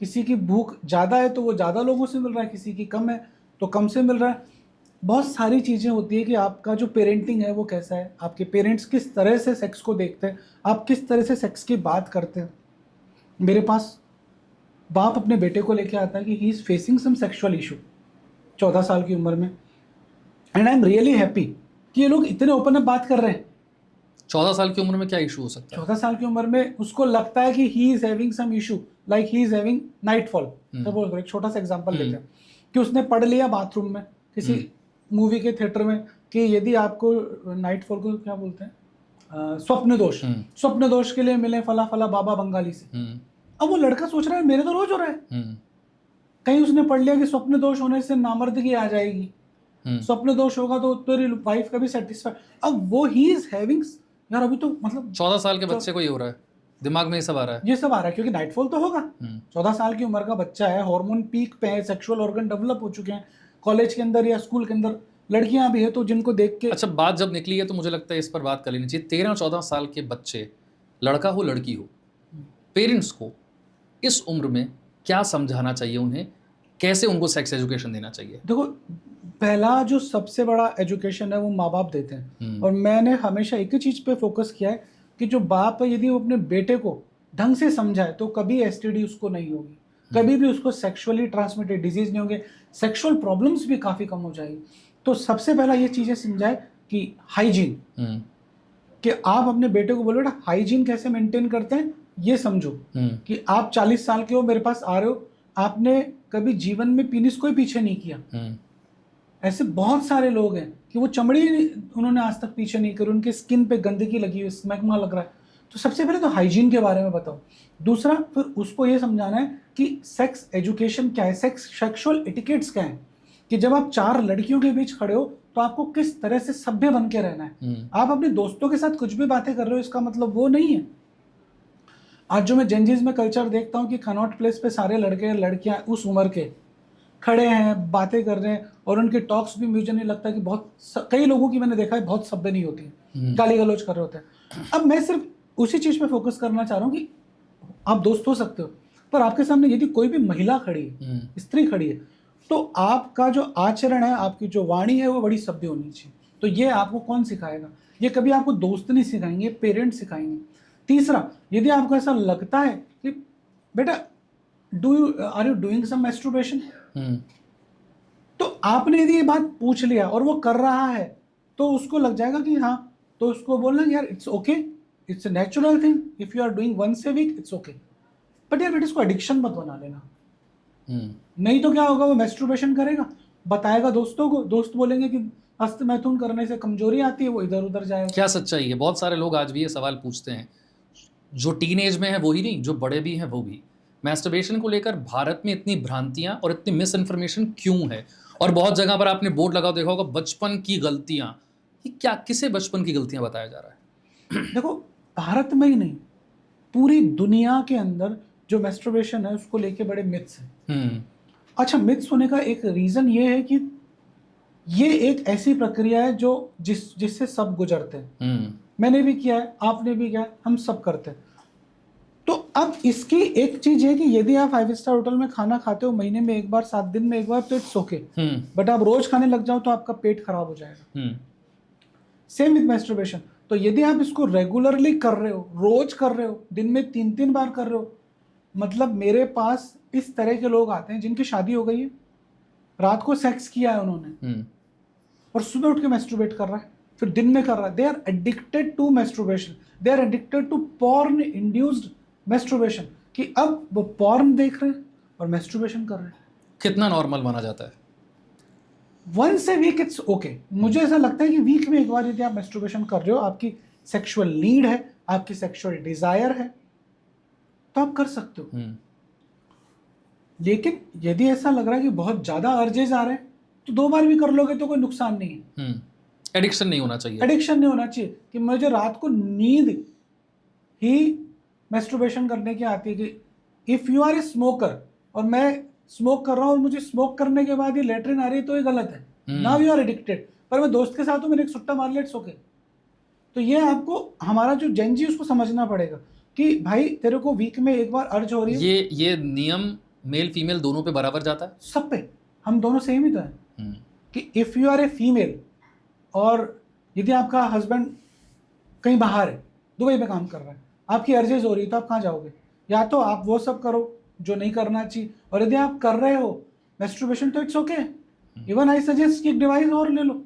किसी की भूख ज़्यादा है तो वो ज़्यादा लोगों से मिल रहा है, किसी की कम है तो कम से मिल रहा है। बहुत सारी चीज़ें होती है कि आपका जो पेरेंटिंग है वो कैसा है, आपके पेरेंट्स किस तरह से सेक्स को देखते हैं, आप किस तरह से सेक्स की बात करते हैं। मेरे पास बाप अपने बेटे को लेके आता है कि he is facing some sexual issue 14 साल की उम्र में, and I am really happy कि ये लोग इतने ओपन अप बात कर रहे हैं। 14 साल की उम्र में क्या इशू हो सकता है? 14 साल की उम्र में उसको लगता है कि he is having some issue, like he is having nightfall. Suppose एक छोटा सा एग्जांपल लेते हैं कि उसने पढ़ लिया बाथरूम में किसी मूवी के थिएटर में कि यदि आपको नाइटफॉल को क्या बोलते हैं, स्वप्न दोष, स्वप्न दोष के लिए मिले फला फला बाबा बंगाली से। अब वो लड़का सोच रहा है मेरे तो रोज हो रहा है। कहीं उसने पढ़ लिया कि स्वप्न दोष होने से नामर्दगी आ जाएगी, स्वप्न दोष होगा तो तेरी वाइफ का भी सेटिस्फाई। अब वो ही इज हैविंग, यार अभी तो मतलब 14 साल के बच्चे को ये हो रहा है, दिमाग में ये सब आ रहा है। ये सब आ रहा है क्योंकि नाइटफॉल तो होगा। 14 साल की उम्र का बच्चा है, हार्मोन पीक पे है, सेक्सुअल ऑर्गन डेवलप हो चुके हैं, कॉलेज के अंदर या स्कूल के अंदर लड़कियां भी है तो जिनको देख के। अच्छा, बात जब निकली है तो मुझे लगता है इस पर बात कर लेनी चाहिए। 13-14 साल के बच्चे, लड़का हो लड़की हो, पेरेंट्स को इस उम्र में क्या समझाना चाहिए उन्हें, कैसे उनको सेक्स एजुकेशन देना चाहिए? देखो, पहला जो सबसे बड़ा एजुकेशन है वो माँ बाप देते हैं, और मैंने हमेशा एक ही चीज़ पे फोकस किया है कि जो बाप है यदि वो अपने बेटे को ढंग से समझाए तो कभी एसटीडी उसको नहीं होगी, कभी भी उसको सेक्सुअली ट्रांसमिटेड डिजीज नहीं होंगे, सेक्सुअल प्रॉब्लम्स भी काफ़ी कम हो जाएगी। तो सबसे पहला ये चीज़ें समझाए कि हाइजीन, कि आप अपने बेटे को बोलो बेटा हाइजीन कैसे मेंटेन करते हैं ये समझो। कि आप 40 साल के हो, मेरे पास आ रहे हो, आपने कभी जीवन में पीनिस कोई पीछे नहीं किया। ऐसे बहुत सारे लोग हैं कि वो चमड़ी उन्होंने आज तक पीछे नहीं करी, उनके स्किन पे गंदगी लगी हुई, स्मैग्मा लग रहा है। तो सबसे पहले तो हाइजीन के बारे में बताओ। दूसरा, फिर उसको ये समझाना है कि सेक्स एजुकेशन क्या है, सेक्सुअल एटिकेट्स क्या है, कि जब आप 4 लड़कियों के बीच खड़े हो तो आपको किस तरह से सभ्य बन के रहना है। आप अपने दोस्तों के साथ कुछ भी बातें कर रहे हो इसका मतलब वो नहीं है। आज जो मैं जेंजीज में कल्चर देखता हूँ कि कनॉट प्लेस पे सारे लड़के लड़कियां उस उम्र के खड़े हैं, बातें कर रहे हैं, और उनकी टॉक्स भी मुझे नहीं लगता कि कई लोगों की मैंने देखा है बहुत सभ्य नहीं होती है, गाली गलौज कर रहे होते हैं। अब मैं सिर्फ उसी चीज़ पे फोकस करना चाह रहा हूँ कि आप दोस्त हो सकते हो, पर आपके सामने यदि कोई भी महिला खड़ी है, स्त्री खड़ी है, तो आपका जो आचरण है, आपकी जो वाणी है वो बड़ी सभ्य होनी चाहिए। तो ये आपको कौन सिखाएगा? ये कभी आपको दोस्त नहीं सिखाएंगे, पेरेंट्स सिखाएंगे। तीसरा, यदि आपको ऐसा लगता है कि बेटा are you doing some masturbation, तो आपने यदि ये बात पूछ लिया और वो कर रहा है तो उसको लग जाएगा कि हाँ, तो उसको बोलना यार it's okay, it's a natural thing, if you are doing once a week it's okay. But यार बेटा इसको एडिक्शन मत बना लेना। नहीं तो क्या होगा, वो मैस्टरबेशन करेगा, बताएगा दोस्तों को, दोस्त बोलेंगे कि हस्तमैथुन करने से कमजोरी आती है, वो इधर उधर जाएगा। क्या सच्चाई है? बहुत सारे लोग आज भी ये सवाल पूछते हैं, जो टीन एज में है वो ही नहीं, जो बड़े भी हैं वो भी। मैस्टरबेशन को लेकर भारत में इतनी भ्रांतियां और इतनी मिस इन्फॉर्मेशन क्यों है? और बहुत जगह पर आपने बोर्ड लगा देखा होगा, बचपन की गलतियां। ये क्या, किसे बचपन की गलतियां बताया जा रहा है? देखो, भारत में ही नहीं, पूरी दुनिया के अंदर जो मैस्टरबेशन है उसको लेके बड़े मिथ्स हैं। अच्छा, मिथ्स होने का एक रीजन ये है कि ये एक ऐसी प्रक्रिया है जो जिससे सब गुजरते हैं। मैंने भी किया है, आपने भी किया है, हम सब करते हैं। तो अब इसकी एक चीज है कि यदि आप 5 स्टार होटल में खाना खाते हो महीने में एक बार, 7 दिन में एक बार, तो इट्स ओके। बट आप रोज खाने लग जाओ तो आपका पेट खराब हो जाएगा। Same with masturbation. तो यदि आप इसको रेगुलरली कर रहे हो, रोज कर रहे हो, दिन में 3-3 बार कर रहे हो, मतलब मेरे पास इस तरह के लोग आते हैं जिनकी शादी हो गई है, रात को सेक्स किया है उन्होंने और सुबह उठ के मैस्टरबेट कर रहा है, फिर दिन में कर रहा है. They are addicted to masturbation, they are addicted to porn induced masturbation, कि अब वो पॉर्न देख रहे हैं और मैस्टरबेशन कर रहे हैं. कितना नॉर्मल माना जाता है? Once a week it's okay. मुझे ऐसा लगता है कि वीक में एक बार यदि आप मैस्टरबेशन कर रहे हो, आपकी सेक्सुअल नीड है, आपकी सेक्सुअल डिजायर है, तो आप कर सकते हो. लेकिन यदि ऐसा लग रहा है कि बहुत ज्यादा अर्जेज आ रहे हैं, तो 2 बार भी कर लोगे तो कोई नुकसान नहीं है. एडिक्शन नहीं होना चाहिए. एडिक्शन नहीं होना चाहिए कि मुझे रात को नींद ही मैस्टरबेशन करने की आती है. कि if you are a smoker और मैं स्मोक कर रहा हूँ और मुझे स्मोक करने के बाद ये लेटरिन आ रही है, तो ये गलत है. Now you are addicted. पर मैं दोस्त के साथ हूँ, मैंने एक सुट्टा मार लिया, इट्स ओके. तो ये आपको, हमारा जो जेन जी उसको समझना पड़ेगा कि भाई तेरे को वीक में एक बार अर्ज हो रही है. ये नियम मेल फीमेल दोनों पे बराबर जाता है? सब पे. हम दोनों सेम ही तो है कि if you are a female और यदि आपका हस्बैंड कहीं बाहर है, दुबई में काम कर रहा है, आपकी अर्जेज हो रही है, तो आप कहाँ जाओगे? या तो आप वो सब करो जो नहीं करना चाहिए, और यदि आप कर रहे हो मैस्टरबेशन तो it's okay. Even I suggest कि एक डिवाइस और ले लो,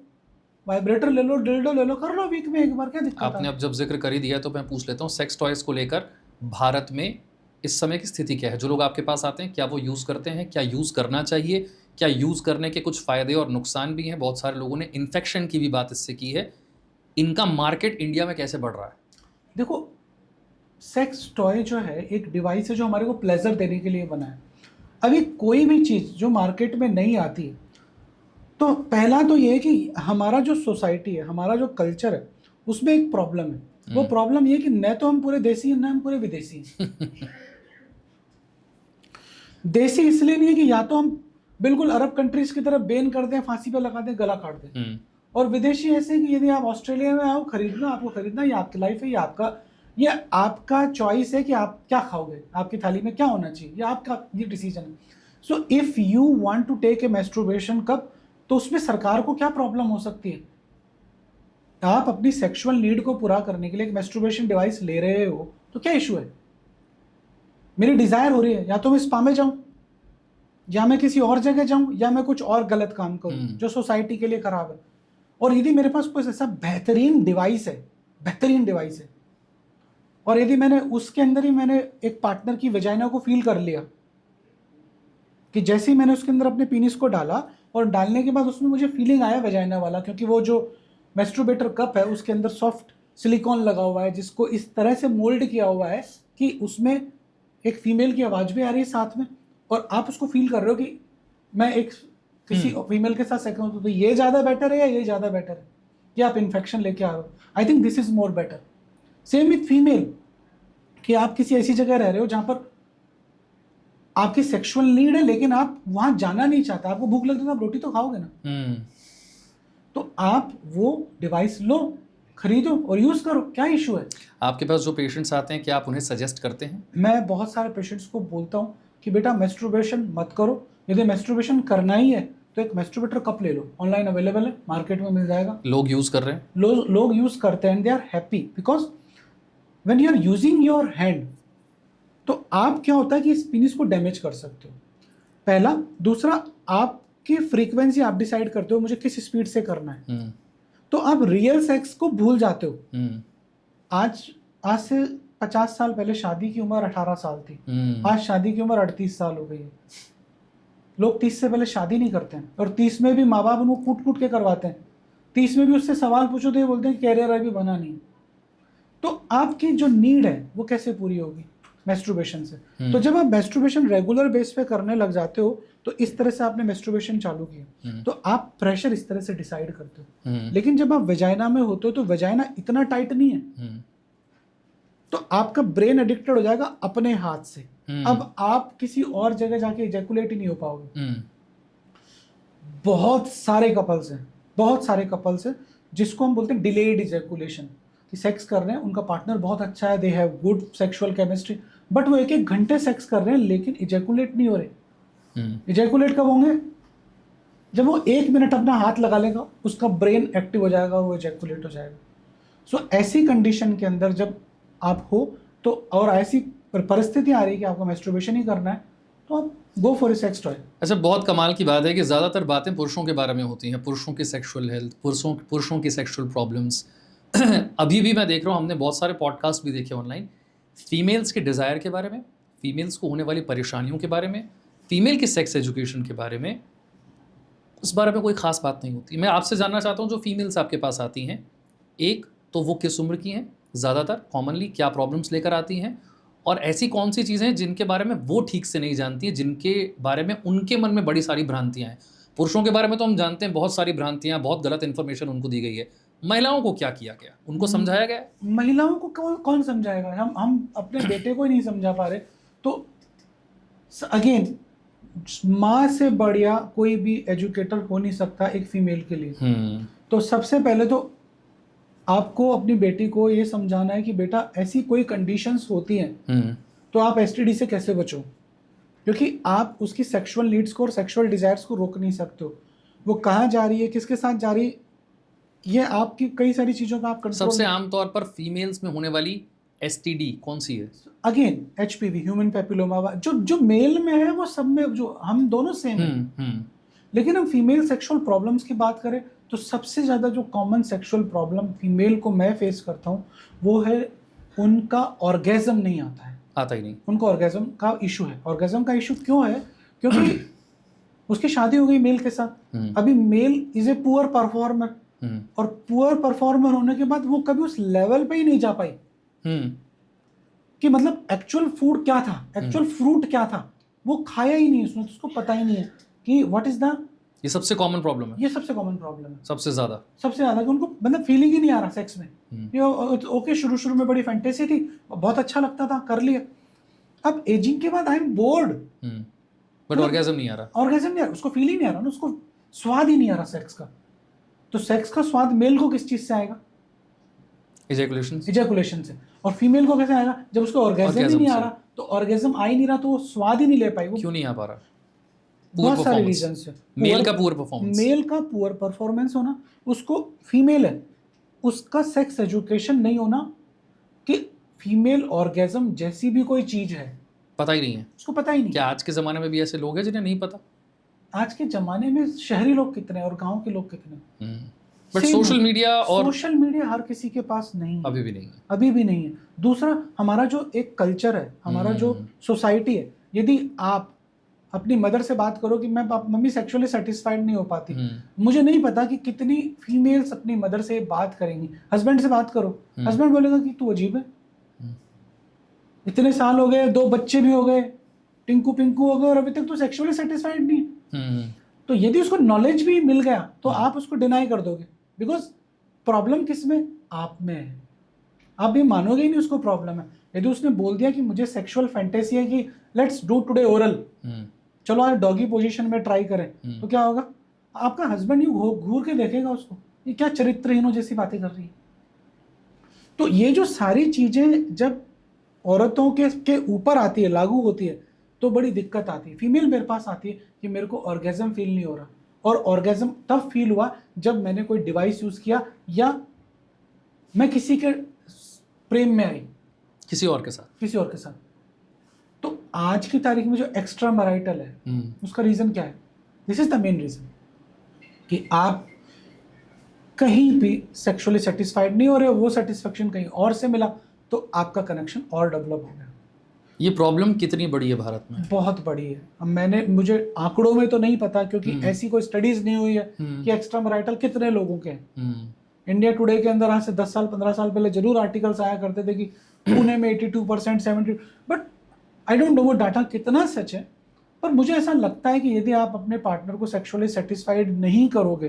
वाइब्रेटर ले लो, डिल्डो ले लो, कर लो वीक में एक बार, क्या दिक्कत है? आपने अब जब जिक्र कर ही दिया तो मैं पूछ लेता हूँ, सेक्स टॉयज को लेकर भारत में इस समय की स्थिति क्या है? जो लोग आपके पास आते हैं, क्या वो यूज़ करते हैं? क्या यूज़ करना चाहिए? क्या यूज़ करने के कुछ फ़ायदे और नुकसान भी हैं? बहुत सारे लोगों ने इन्फेक्शन की भी बात इससे की है. इनका मार्केट इंडिया में कैसे बढ़ रहा है? देखो, सेक्स टॉय जो है एक डिवाइस है जो हमारे को प्लेजर देने के लिए बना है. अभी कोई भी चीज़ जो मार्केट में नहीं आती है, तो पहला तो ये है कि हमारा जो सोसाइटी है, हमारा जो कल्चर है, उसमें एक प्रॉब्लम है. वो प्रॉब्लम ये कि न तो हम पूरे देसी हैं, न हम पूरे विदेशी हैं. देसी इसलिए नहीं है कि या तो हम बिल्कुल अरब कंट्रीज की तरह बैन कर दें, फांसी पे लगा दें, गला काट दें, और विदेशी ऐसे कि यदि आप ऑस्ट्रेलिया में आओ, खरीदना, आपको खरीदना, ये आपकी लाइफ है, ये आपका चॉइस है कि आप क्या खाओगे, आपकी थाली में क्या होना चाहिए, ये आपका ये डिसीजन है. So if you want to take a masturbation cup, तो उसमें सरकार को क्या प्रॉब्लम हो सकती है? आप अपनी सेक्सुअल नीड को पूरा करने के लिए एक मैस्टरबेशन डिवाइस ले रहे हो, तो क्या इशू है? मेरी डिजायर हो रही है, या तो मैं स्पा में जाऊं, या मैं किसी और जगह जाऊं, या मैं कुछ और गलत काम करूं जो सोसाइटी के लिए खराब है. और यदि मेरे पास कोई ऐसा बेहतरीन डिवाइस है, और यदि मैंने उसके अंदर ही मैंने एक पार्टनर की वजाइना को फील कर लिया, कि जैसे ही मैंने उसके अंदर अपने पीनिस को डाला और डालने के बाद उसमें मुझे फीलिंग आया वजाइना वाला, क्योंकि वो जो मैस्टरबेटर कप है उसके अंदर सॉफ्ट सिलिकॉन लगा हुआ है, जिसको इस तरह से मोल्ड किया हुआ है कि उसमें एक फीमेल की आवाज़ भी आ रही है साथ में, और आप उसको फील कर रहे हो कि मैं एक किसी फीमेल के साथ सेक्स तो ये ज़्यादा बेटर है या ये ज़्यादा बेटर है, या आप इन्फेक्शन लेके आ रहे हो. I think this is more better. Same with female, कि आप किसी ऐसी जगह रह रहे हो जहाँ पर आपकी सेक्सुअल नीड है, लेकिन आप वहाँ जाना नहीं चाहते, आपको भूख लगती है तो आप रोटी तो खाओगे ना. तो आप वो डिवाइस लो, खरीदो और यूज़ करो, क्या इशू है? आपके पास जो पेशेंट्स आते हैं, क्या आप उन्हें सजेस्ट करते हैं? मैं बहुत सारे पेशेंट्स को बोलता हूँ कि बेटा मैस्टरबेशन मत करो. यदि मैस्टरबेशन करना ही है तो एक मैस्टरबेटर कप ले लो, ऑनलाइन अवेलेबल है, मार्केट में मिल जाएगा. लोग यूज़ कर रहे हैं, लोग यूज़ करते हैं, they are happy, because when you are using your hand, तो आप क्या होता है कि इस पीनिस को डैमेज कर सकते हो, पहला. दूसरा, आपकी फ्रीक्वेंसी आप डिसाइड करते हो मुझे किस स्पीड से करना है, तो आप रियल सेक्स को भूल जाते हो. आज से 50 साल पहले शादी की उम्र 18 साल थी, आज शादी की उम्र 38 साल हो गई है. लोग 30 से पहले शादी नहीं करते हैं, और 30 में भी माँ बाप उनको कूट कूट के करवाते हैं. 30 में भी उससे सवाल पूछो तो ये बोलते हैं कैरियर अभी बना नहीं. तो आपकी जो नीड है वो कैसे पूरी होगी? मैस्टरबेशन से. तो जब आप मैस्टरबेशन रेगुलर बेस पे करने लग जाते हो, तो इस तरह से आपने मैस्टरबेशन चालू किया, तो आप प्रेशर इस तरह से डिसाइड करते हो. लेकिन जब आप वेजाइना में होते हो तो वेजाइना इतना टाइट नहीं है, तो आपका ब्रेन एडिक्टेड हो जाएगा अपने हाथ से. अब आप किसी और जगह जाके इजैकुलेट ही नहीं हो पाओगे. बहुत सारे कपल्स हैं जिसको हम बोलते हैं डिलेड इजैकुलेशन, कि सेक्स कर रहे हैं, उनका पार्टनर बहुत अच्छा है, they have good sexual chemistry, but वो 1-1 घंटे सेक्स कर रहे हैं लेकिन इजैकुलेट नहीं हो रहे. इजैकुलेट कब होंगे? जब वो 1 मिनट अपना हाथ लगा लेगा, उसका ब्रेन एक्टिव हो जाएगा, वो इजैकुलेट हो जाएगा. सो ऐसी कंडीशन के अंदर जब आप हो, तो और ऐसी परिस्थिति आ रही है कि आपको मैस्टरबेशन ही करना है, तो आप go for a sex toy. अच्छा, बहुत कमाल की बात है कि ज़्यादातर बातें पुरुषों के बारे में होती हैं, पुरुषों की सेक्सुअल हेल्थ, पुरुषों की सेक्सुअल प्रॉब्लम्स। अभी भी मैं देख रहा हूँ, हमने बहुत सारे पॉडकास्ट भी देखे ऑनलाइन, फीमेल्स के डिज़ायर के बारे में, फीमेल्स को होने वाली परेशानियों के बारे में, फीमेल की सेक्स एजुकेशन के बारे में, उस बारे में कोई ख़ास बात नहीं होती। मैं आपसे जानना चाहता हूँ, जो फीमेल्स आपके पास आती हैं, एक तो वो किस उम्र की हैं, ज़्यादातर कॉमनली क्या प्रॉब्लम्स लेकर आती हैं, और ऐसी कौन सी चीज़ें हैं जिनके बारे में वो ठीक से नहीं जानती हैं, जिनके बारे में उनके मन में बड़ी सारी भ्रांतियाँ हैं। पुरुषों के बारे में तो हम जानते हैं बहुत सारी भ्रांतियाँ, बहुत गलत इन्फॉर्मेशन उनको दी गई है। महिलाओं को क्या किया गया, उनको समझाया गया? महिलाओं को कौन समझाएगा? हम अपने बेटे को ही नहीं समझा पा रहे। तो अगेन, माँ से बढ़िया कोई भी एजुकेटर हो नहीं सकता एक फीमेल के लिए। तो सबसे पहले तो आपको अपनी बेटी को ये समझाना है कि बेटा ऐसी कोई कंडीशंस होती हैं तो आप एसटीडी से कैसे बचो, क्योंकि आप उसकी सेक्सुअल नीड्स को और सेक्सुअल डिजायर्स को रोक नहीं सकते हो। वो कहाँ जा रही है, किसके साथ जा रही है, ये आपकी कई सारी चीज़ों का आप कंट्रोल। सबसे आमतौर पर फीमेल्स में होने वाली एसटीडी कौन सी है? अगेन एचपीवी, ह्यूमन पैपिलोमा, जो मेल में है वो सब में, जो हम दोनों सेम है। लेकिन हम फीमेल सेक्सुअल प्रॉब्लम्स की बात करें तो सबसे ज़्यादा जो कॉमन सेक्सुअल प्रॉब्लम फीमेल को मैं फेस करता हूँ वो है उनका ऑर्गेज्म नहीं आता है। आता ही नहीं। उनको ऑर्गेज्म का इशू है। ऑर्गेज्म का इशू क्यों है? क्योंकि उसकी शादी हो गई मेल के साथ, अभी male is a poor performer, और पुअर परफॉर्मर होने के बाद वो कभी उस लेवल पे ही नहीं जा पाई कि मतलब एक्चुअल फूड क्या था, एक्चुअल फ्रूट क्या था, वो खाया ही नहीं उसने, तो उसको पता ही नहीं है कि व्हाट इज द। ये सबसे कॉमन प्रॉब्लम है। ये सबसे कॉमन प्रॉब्लम है, सबसे ज्यादा कि उनको मतलब फीलिंग ही नहीं आ रहा सेक्स में। ये ओके, शुरू में बड़ी फैंटेसी थी, बहुत अच्छा लगता था, कर लिया। अब एजिंग के बाद I am board, but orgasm नहीं आ रहा। ऑर्गेज्म नहीं आ रहा, उसको फील ही नहीं आ रहा ना, उसको स्वाद ही नहीं आ रहा सेक्स का। तो सेक्स का स्वाद मेल को किस चीज से आएगा? इजैकुलेशन से। और फीमेल को कैसे आएगा? जब उसको ऑर्गेज्म ही नहीं आ रहा, तो ऑर्गेज्म आ ही नहीं रहा तो वो स्वाद ही नहीं ले पाई। वो क्यों नहीं आ पा रहा? बहुत सारे रीजन है। मेल का पुअर परफॉर्मेंस, मेल का पुअर परफॉर्मेंस होना, उसको फीमेल है उसका सेक्स एजुकेशन नहीं होना कि फीमेल ऑर्गेज्म जैसी भी कोई चीज है, पता ही नहीं है, उसको पता ही नहीं। क्या आज के जमाने में भी ऐसे लोग हैं जिन्हें नहीं पता? आज के जमाने में शहरी लोग कितने और गांव के लोग कितने, बट सोशल मीडिया हर किसी के पास नहीं है, अभी भी नहीं है, अभी भी नहीं है। दूसरा, हमारा जो एक कल्चर है, हमारा जो सोसाइटी है, यदि आप अपनी मदर से बात करो कि मैं मम्मी सेक्सुअली सेटिस्फाइड नहीं हो पाती, मुझे नहीं पता कि कितनी फीमेल्स अपनी मदर से बात करेंगी। हस्बैंड से बात करो, हस्बैंड बोलेगा कि तू अजीब है, इतने साल हो गए, 2 बच्चे भी हो गए, टिंकू पिंकू हो गए, और अभी तक तो सेक्सुअली सेटिस्फाइड नहीं। तो यदि उसको नॉलेज भी मिल गया तो आप उसको डिनाई कर दोगे, बिकॉज प्रॉब्लम किस में? आप में है। आप भी मानोगे ही नहीं उसको प्रॉब्लम है। यदि उसने बोल दिया कि मुझे सेक्सुअल फैंटेसी है कि लेट्स डू टुडे ओरल, चलो आज डॉगी पोजीशन में ट्राई करें, तो क्या होगा? आपका हस्बैंड यूं घूर के देखेगा उसको, ये क्या चरित्रहीनों जैसी बातें कर रही है। तो ये जो सारी चीजें जब औरतों के ऊपर आती है, लागू होती है, तो बड़ी दिक्कत आती है। फीमेल मेरे पास आती है कि मेरे को ऑर्गेज्म फील नहीं हो रहा, और ऑर्गेज्म तब फील हुआ जब मैंने कोई डिवाइस यूज किया या मैं किसी के प्रेम में आई, किसी और के साथ। तो आज की तारीख में जो एक्स्ट्रा मैरिटल है, उसका रीजन क्या है? This is the main reason कि आप कहीं भी सेक्सुअली सेटिस्फाइड नहीं हो रहे, वो सेटिस्फेक्शन कहीं और से मिला, तो आपका कनेक्शन और डेवलप हो गया। ये प्रॉब्लम कितनी बड़ी है भारत में? बहुत बड़ी है। अब मुझे आंकड़ों में तो नहीं पता, क्योंकि ऐसी कोई स्टडीज नहीं हुई है कि एक्स्ट्रा मैरिटल कितने लोगों के हैं। इंडिया टुडे के अंदर आज से 10 साल 15 साल पहले जरूर आर्टिकल्स आया करते थे कि पुणे में 82%, 70%, बट आई डोंट नो वो डाटा कितना सच है। पर मुझे ऐसा लगता है कि यदि आप अपने पार्टनर को सेक्सुअली सेटिस्फाइड नहीं करोगे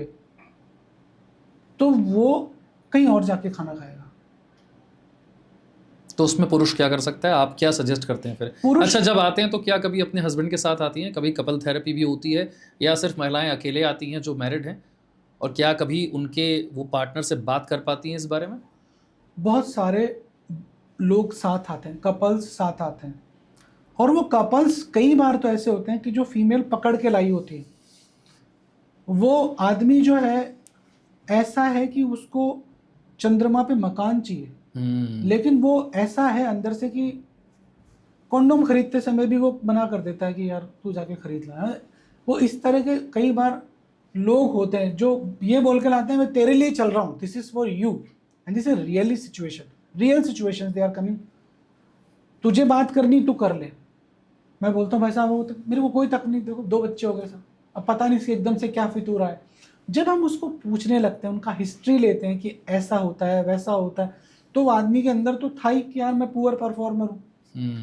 तो वो कहीं और जाके खाना खाएगा। तो उसमें पुरुष क्या कर सकता है? आप क्या सजेस्ट करते हैं फिर? अच्छा, जब आते हैं तो क्या कभी अपने हस्बैंड के साथ आती हैं? कभी कपल थेरेपी भी होती है, या सिर्फ महिलाएं अकेले आती हैं जो मैरिड हैं? और क्या कभी उनके वो पार्टनर से बात कर पाती हैं इस बारे में? बहुत सारे लोग साथ आते हैं, कपल्स साथ आते हैं, और वो कपल्स कई बार तो ऐसे होते हैं कि जो फीमेल पकड़ के लाई होती है, वो आदमी जो है ऐसा है कि उसको चंद्रमा पे मकान चाहिए, लेकिन वो ऐसा है अंदर से कि कॉन्डोम खरीदते समय भी वो मना कर देता है कि यार तू जाके खरीद ला। वो इस तरह के कई बार लोग होते हैं जो ये बोल के लाते हैं मैं तेरे लिए चल रहा हूँ, this is for you, and this is really situation, real situation they are coming. तुझे बात करनी तू कर ले। मैं बोलता हूँ भाई साहब वो मेरे को कोई तकलीफ, देखो 2 बच्चे हो गए साहब, अब पता नहीं इसके एकदम से क्या फितूर आए। जब हम उसको पूछने लगते हैं, उनका हिस्ट्री लेते हैं कि ऐसा होता है वैसा होता है, तो आदमी के अंदर तो था ही कि यार मैं पुअर परफॉर्मर हूँ।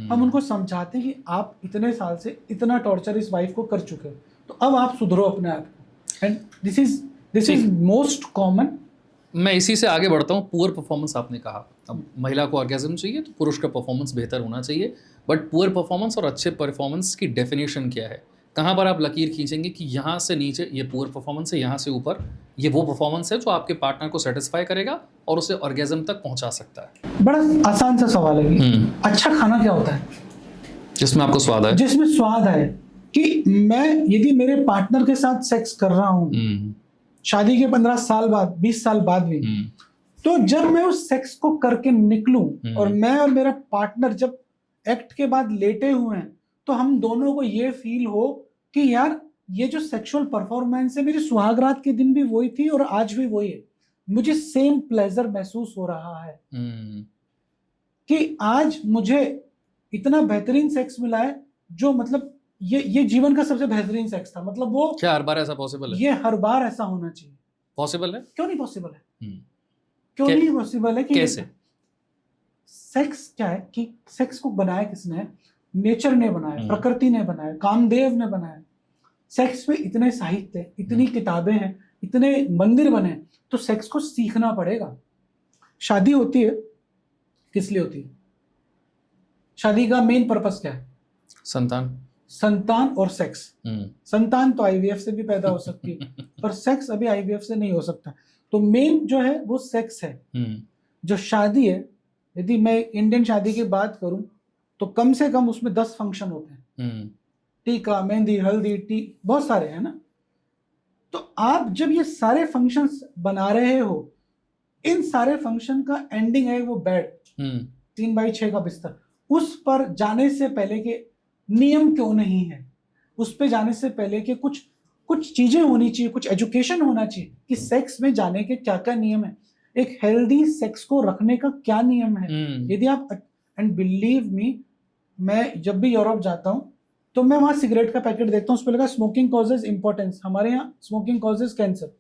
हम उनको समझाते हैं कि आप इतने साल से इतना टॉर्चर इस वाइफ को कर चुके हो, तो अब आप सुधरो अपने आप को। And this is most common. मैं इसी से आगे बढ़ता हूँ। पुअर परफॉर्मेंस आपने कहा, अब महिला को ऑर्गेज्म चाहिए तो पुरुष का परफॉर्मेंस बेहतर होना चाहिए, बट पुअर परफॉर्मेंस और अच्छे परफॉर्मेंस की डेफिनेशन क्या है? कहाँ पर आप लकीर खींचेंगे कि यहाँ से नीचे ये पुअर परफॉर्मेंस है, यहाँ से ऊपर ये वो परफॉर्मेंस है जो आपके पार्टनर को सेटिस्फाई करेगा और उसे ऑर्गेज्म तक पहुँचा सकता है? बड़ा आसान सा सवाल है कि अच्छा खाना क्या होता है? जिसमें आपको स्वाद आए। जिसमें स्वाद आए। कि मैं यदि मेरे पार्टनर के साथ सेक्स कर रहा हूँ शादी के 15 साल बाद, 20 साल बाद भी, तो जब मैं उस सेक्स को करके निकलूं और मैं और मेरा पार्टनर जब एक्ट के बाद लेटे हुए हैं, तो हम दोनों को ये फील हो कि यार ये जो सेक्सुअल परफॉर्मेंस है मेरी सुहागरात के दिन भी वही थी और आज भी वही है, मुझे सेम प्लेजर महसूस हो रहा है कि आज मुझे इतना बेहतरीन सेक्स मिला है, जो मतलब ये जीवन का सबसे बेहतरीन सेक्स था। मतलब वो क्या हर बार ऐसा पॉसिबल है? ये हर बार ऐसा होना चाहिए। पॉसिबल है? क्यों नहीं पॉसिबल है? क्यों नहीं पॉसिबल है? कि कैसे? सेक्स क्या है कि सेक्स को बनाया किसने? नेचर ने बनाया, प्रकृति ने बनाया, कामदेव ने बनाया। सेक्स में इतने साहित्य, इतनी किताबें हैं, इतने मंदिर बने, तो सेक्स को सीखना पड़ेगा। शादी होती है किस लिए होती है? शादी का मेन पर्पस क्या है? संतान और सेक्स। संतान तो आईवीएफ से भी पैदा हो सकती है, पर सेक्स अभी आईवीएफ से नहीं हो सकता। तो मेन जो है वो सेक्स है। जो शादी है, यदि मैं इंडियन शादी की बात करूं तो कम से कम उसमें 10 फंक्शन होते हैं। टीका, मेहंदी, हल्दी, बहुत सारे हैं ना। तो आप जब ये सारे फंक्शंस बना रहे हो, इन सारे फंक्शन का एंडिंग है वो बेड, 3x6 का बिस्तर। उस पर जाने से पहले के नियम क्यों नहीं है? उस पे जाने से पहले के कुछ चीजें होनी चाहिए, कुछ एजुकेशन होना चाहिए कि सेक्स में जाने के क्या क्या नियम है, एक हेल्दी सेक्स को रखने का क्या नियम है। यदि आप, एंड बिलीव मी, मैं जब भी यूरोप जाता हूँ तो मैं वहां सिगरेट का पैकेट देखता हूँ, उस पर लगा स्मोकिंग कॉजेज इंपॉर्टेंस। हमारे यहाँ स्मोकिंग कॉजेज कैंसर।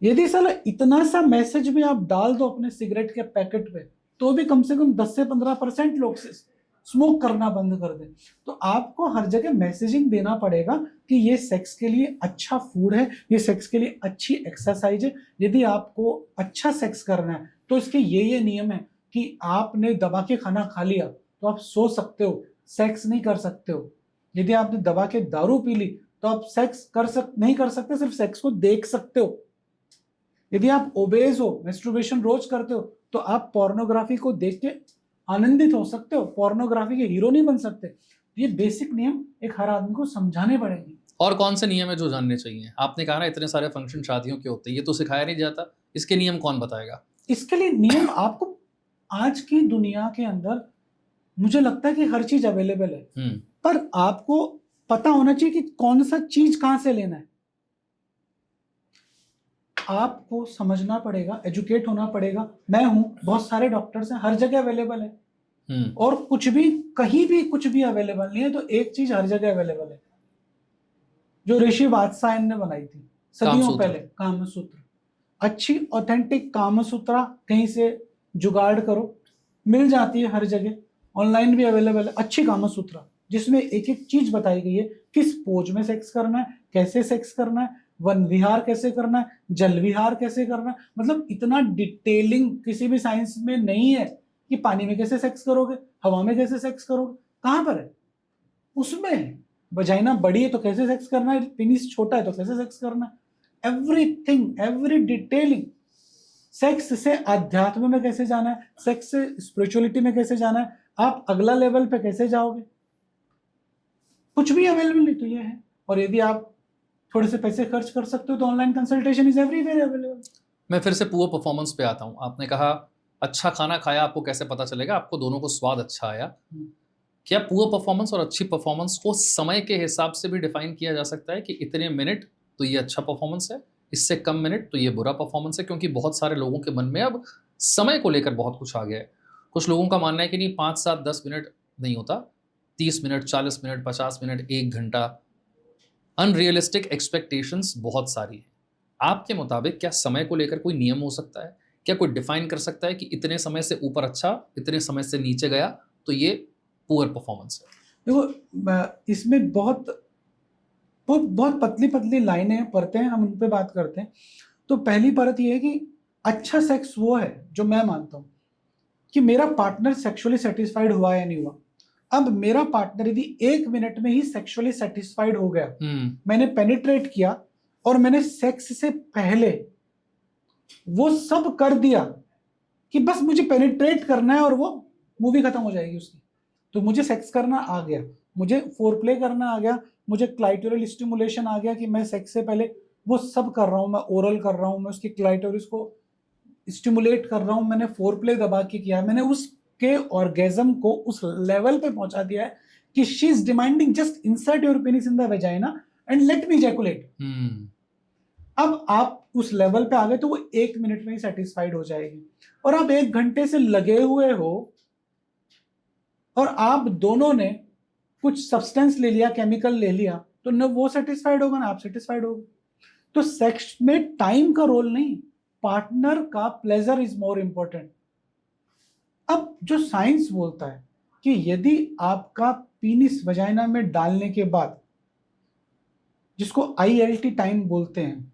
यदि साला इतना सा मैसेज भी आप डाल दो अपने सिगरेट के पैकेट पे, तो भी कम से कम 10 से 15% लोग स्मोक करना बंद कर दे। तो आपको हर जगह मैसेजिंग देना पड़ेगा कि ये सेक्स के लिए अच्छा फूड है, ये सेक्स के लिए अच्छी एक्सरसाइज है। यदि आपको अच्छा सेक्स करना है तो इसके ये नियम है कि आपने दबा के खाना खा लिया तो आप सो सकते हो, सेक्स नहीं कर सकते हो। यदि आपने दबा के दारू पी ली तो आप सेक्स नहीं कर सकते, सिर्फ सेक्स को देख सकते हो। यदि आप ओबेज हो, मैस्टरबेशन रोज करते हो, तो आप पोर्नोग्राफी को देख के आनंदित हो सकते हो, पोर्नोग्राफी के हीरो नहीं बन सकते। ये बेसिक नियम एक हर आदमी को समझाने पड़ेंगे। और कौन से नियम है जो जानने चाहिए? आपने कहा ना इतने सारे फंक्शन शादियों के होते हैं, ये तो सिखाया नहीं जाता, इसके नियम कौन बताएगा? इसके लिए नियम आपको आज की दुनिया के अंदर मुझे लगता है कि हर चीज अवेलेबल है, पर आपको पता होना चाहिए कि कौन सा चीज कहां से लेना है। आपको समझना पड़ेगा, एजुकेट होना पड़ेगा। मैं हूं, बहुत सारे डॉक्टर्स हैं, हर जगह अवेलेबल है। और कुछ भी कहीं भी कुछ भी अवेलेबल नहीं है, तो एक चीज हर जगह अवेलेबल है जो ऋषि वात्सायन ने बनाई थी सदियों पहले, कामसूत्र। अच्छी ऑथेंटिक कामसूत्रा कहीं से जुगाड़ करो, मिल जाती है हर जगह, ऑनलाइन भी अवेलेबल है। अच्छी कामसूत्रा जिसमें एक एक चीज बताई गई है, किस पोज में सेक्स करना है, कैसे सेक्स करना है, वन विहार कैसे करना है, जल विहार कैसे करना है। मतलब इतना डिटेलिंग किसी भी साइंस में नहीं है कि पानी में कैसे सेक्स करोगे, हवा में कैसे सेक्स करोगे, कहां पर है? उसमें वजाइना बड़ी है तो कैसे सेक्स करना है, पेनिस छोटा है तो कैसे सेक्स करना है। Everything, every detailing. सेक्स से आध्यात्म में कैसे जाना है, सेक्स से स्पिरिचुअलिटी में कैसे जाना है, आप अगला लेवल पे कैसे जाओगे, कुछ भी अवेलेबल नहीं। तो ये है। और यदि आप थोड़े से पैसे खर्च कर सकते हो तो online consultation is everywhere available. मैं फिर से पुअर परफॉर्मेंस पे आता हूँ। आपने कहा अच्छा खाना खाया, आपको कैसे पता चलेगा? आपको दोनों को स्वाद अच्छा आया। क्या पुअर परफॉर्मेंस और अच्छी परफॉर्मेंस को समय के हिसाब से भी डिफाइन किया जा सकता है कि इतने मिनट तो ये अच्छा परफॉर्मेंस है, इससे कम मिनट तो ये बुरा परफॉर्मेंस है? क्योंकि बहुत सारे लोगों के मन में अब समय को लेकर बहुत कुछ आ गया है। कुछ लोगों का मानना है कि नहीं 5, 7, 10 मिनट नहीं होता, 30 मिनट, 40 मिनट, 50 मिनट, 1 घंटा। अनरियलिस्टिक एक्सपेक्टेशंस बहुत सारी हैं। आपके मुताबिक क्या समय को लेकर कोई नियम हो सकता है? क्या कोई डिफाइन कर सकता है कि इतने समय से ऊपर अच्छा, इतने समय से नीचे गया तो ये पुअर परफॉर्मेंस है? देखो, इसमें बहुत बहुत बहुत पतली पतली लाइनें हैं, परतें हैं, हम उन पे बात करते हैं। तो पहली परत ये है कि अच्छा सेक्स वो है जो मैं मानता हूँ कि मेरा पार्टनर सेक्सुअली सेटिस्फाइड हुआ या नहीं हुआ। अब मेरा पार्टनर यदि 1 मिनट में ही सेक्सुअली सेटिस्फाइड हो गया, मैंने पेनिट्रेट किया और मैंने सेक्स से पहले वो सब कर दिया कि बस मुझे पेनिट्रेट करना है और वो मूवी खत्म हो जाएगी उसकी, तो मुझे सेक्स करना आ गया, मुझे फोरप्ले करना आ गया, मुझे क्लाइटोरल स्टिमुलेशन आ गया कि मैं सेक्स से पहले वो सब कर रहा हूँ, मैं ओरल कर रहा हूँ, मैं उसकी क्लाइटोरिस को स्टिमुलेट कर रहा हूँ, मैंने फोरप्ले दबा के किया, मैंने उसके ऑर्गेज्म को उस लेवल पे पहुंचा दिया है कि she is demanding just insert your penis in the vagina and let me ejaculate. अब आप उस लेवल पे आ गए तो वो 1 मिनट में ही सेटिस्फाइड हो जाएगी। और आप 1 घंटे से लगे हुए हो और आप दोनों ने कुछ सब्सटेंस ले लिया, केमिकल ले लिया, तो न वो सेटिस्फाइड होगा ना आप सेटिस्फाइड होगे। तो सेक्स में टाइम का रोल नहीं, पार्टनर का प्लेजर इज मोर इंपॉर्टेंट। अब जो साइंस बोलता है कि यदि आपका पीनिस वजाइना में डालने के बाद, जिसको ILT टाइम बोलते हैं,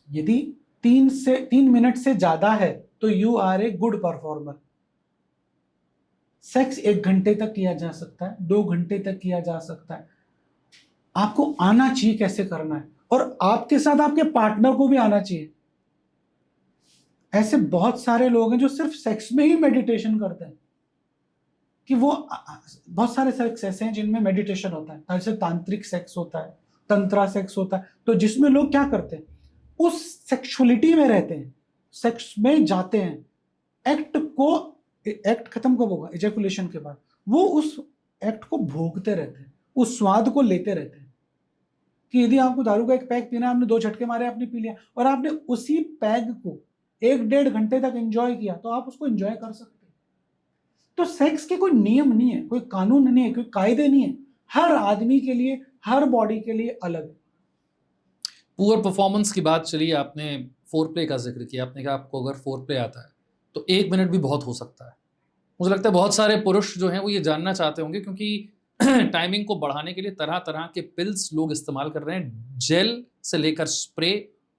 यदि 3 मिनट से ज्यादा है तो you are a good performer. Sex 1 घंटे तक किया जा सकता है, 2 घंटे तक किया जा सकता है। आपको आना चाहिए कैसे करना है, और आपके साथ आपके पार्टनर को भी आना चाहिए। ऐसे बहुत सारे लोग हैं जो सिर्फ सेक्स में ही मेडिटेशन करते हैं, कि वो बहुत सारे सेक्स ऐसे हैं जिनमें मेडिटेशन होता है, जैसे तांत्रिक सेक्स होता है, तंत्रा सेक्स होता है, तो जिसमें लोग क्या करते हैं, उस सेक्सुअलिटी में रहते हैं, सेक्स में जाते हैं, एक्ट खत्म कब होगा, इजैकुलेशन के बाद, वो उस एक्ट को भोगते रहते हैं, उस स्वाद को लेते रहते हैं। कि यदि आपको दारू का एक पैक पीना, आपने 2 झटके मारे, आपने पी लिया और आपने उसी पैग को 1-1.5 घंटे तक एंजॉय किया, तो आप उसको एंजॉय कर सकते हैं। तो सेक्स के कोई नियम नहीं है, कोई कानून नहीं है, कोई कायदे नहीं है, हर आदमी के लिए, हर बॉडी के लिए अलग है। पुअर परफॉर्मेंस की बात चली, आपने फोरप्ले का जिक्र किया, आपने कहा आपको अगर फोरप्ले आता है तो 1 मिनट भी बहुत हो सकता है। मुझे लगता है बहुत सारे पुरुष जो हैं वो ये जानना चाहते होंगे, क्योंकि टाइमिंग को बढ़ाने के लिए तरह तरह के पिल्स लोग इस्तेमाल कर रहे हैं, जेल से लेकर स्प्रे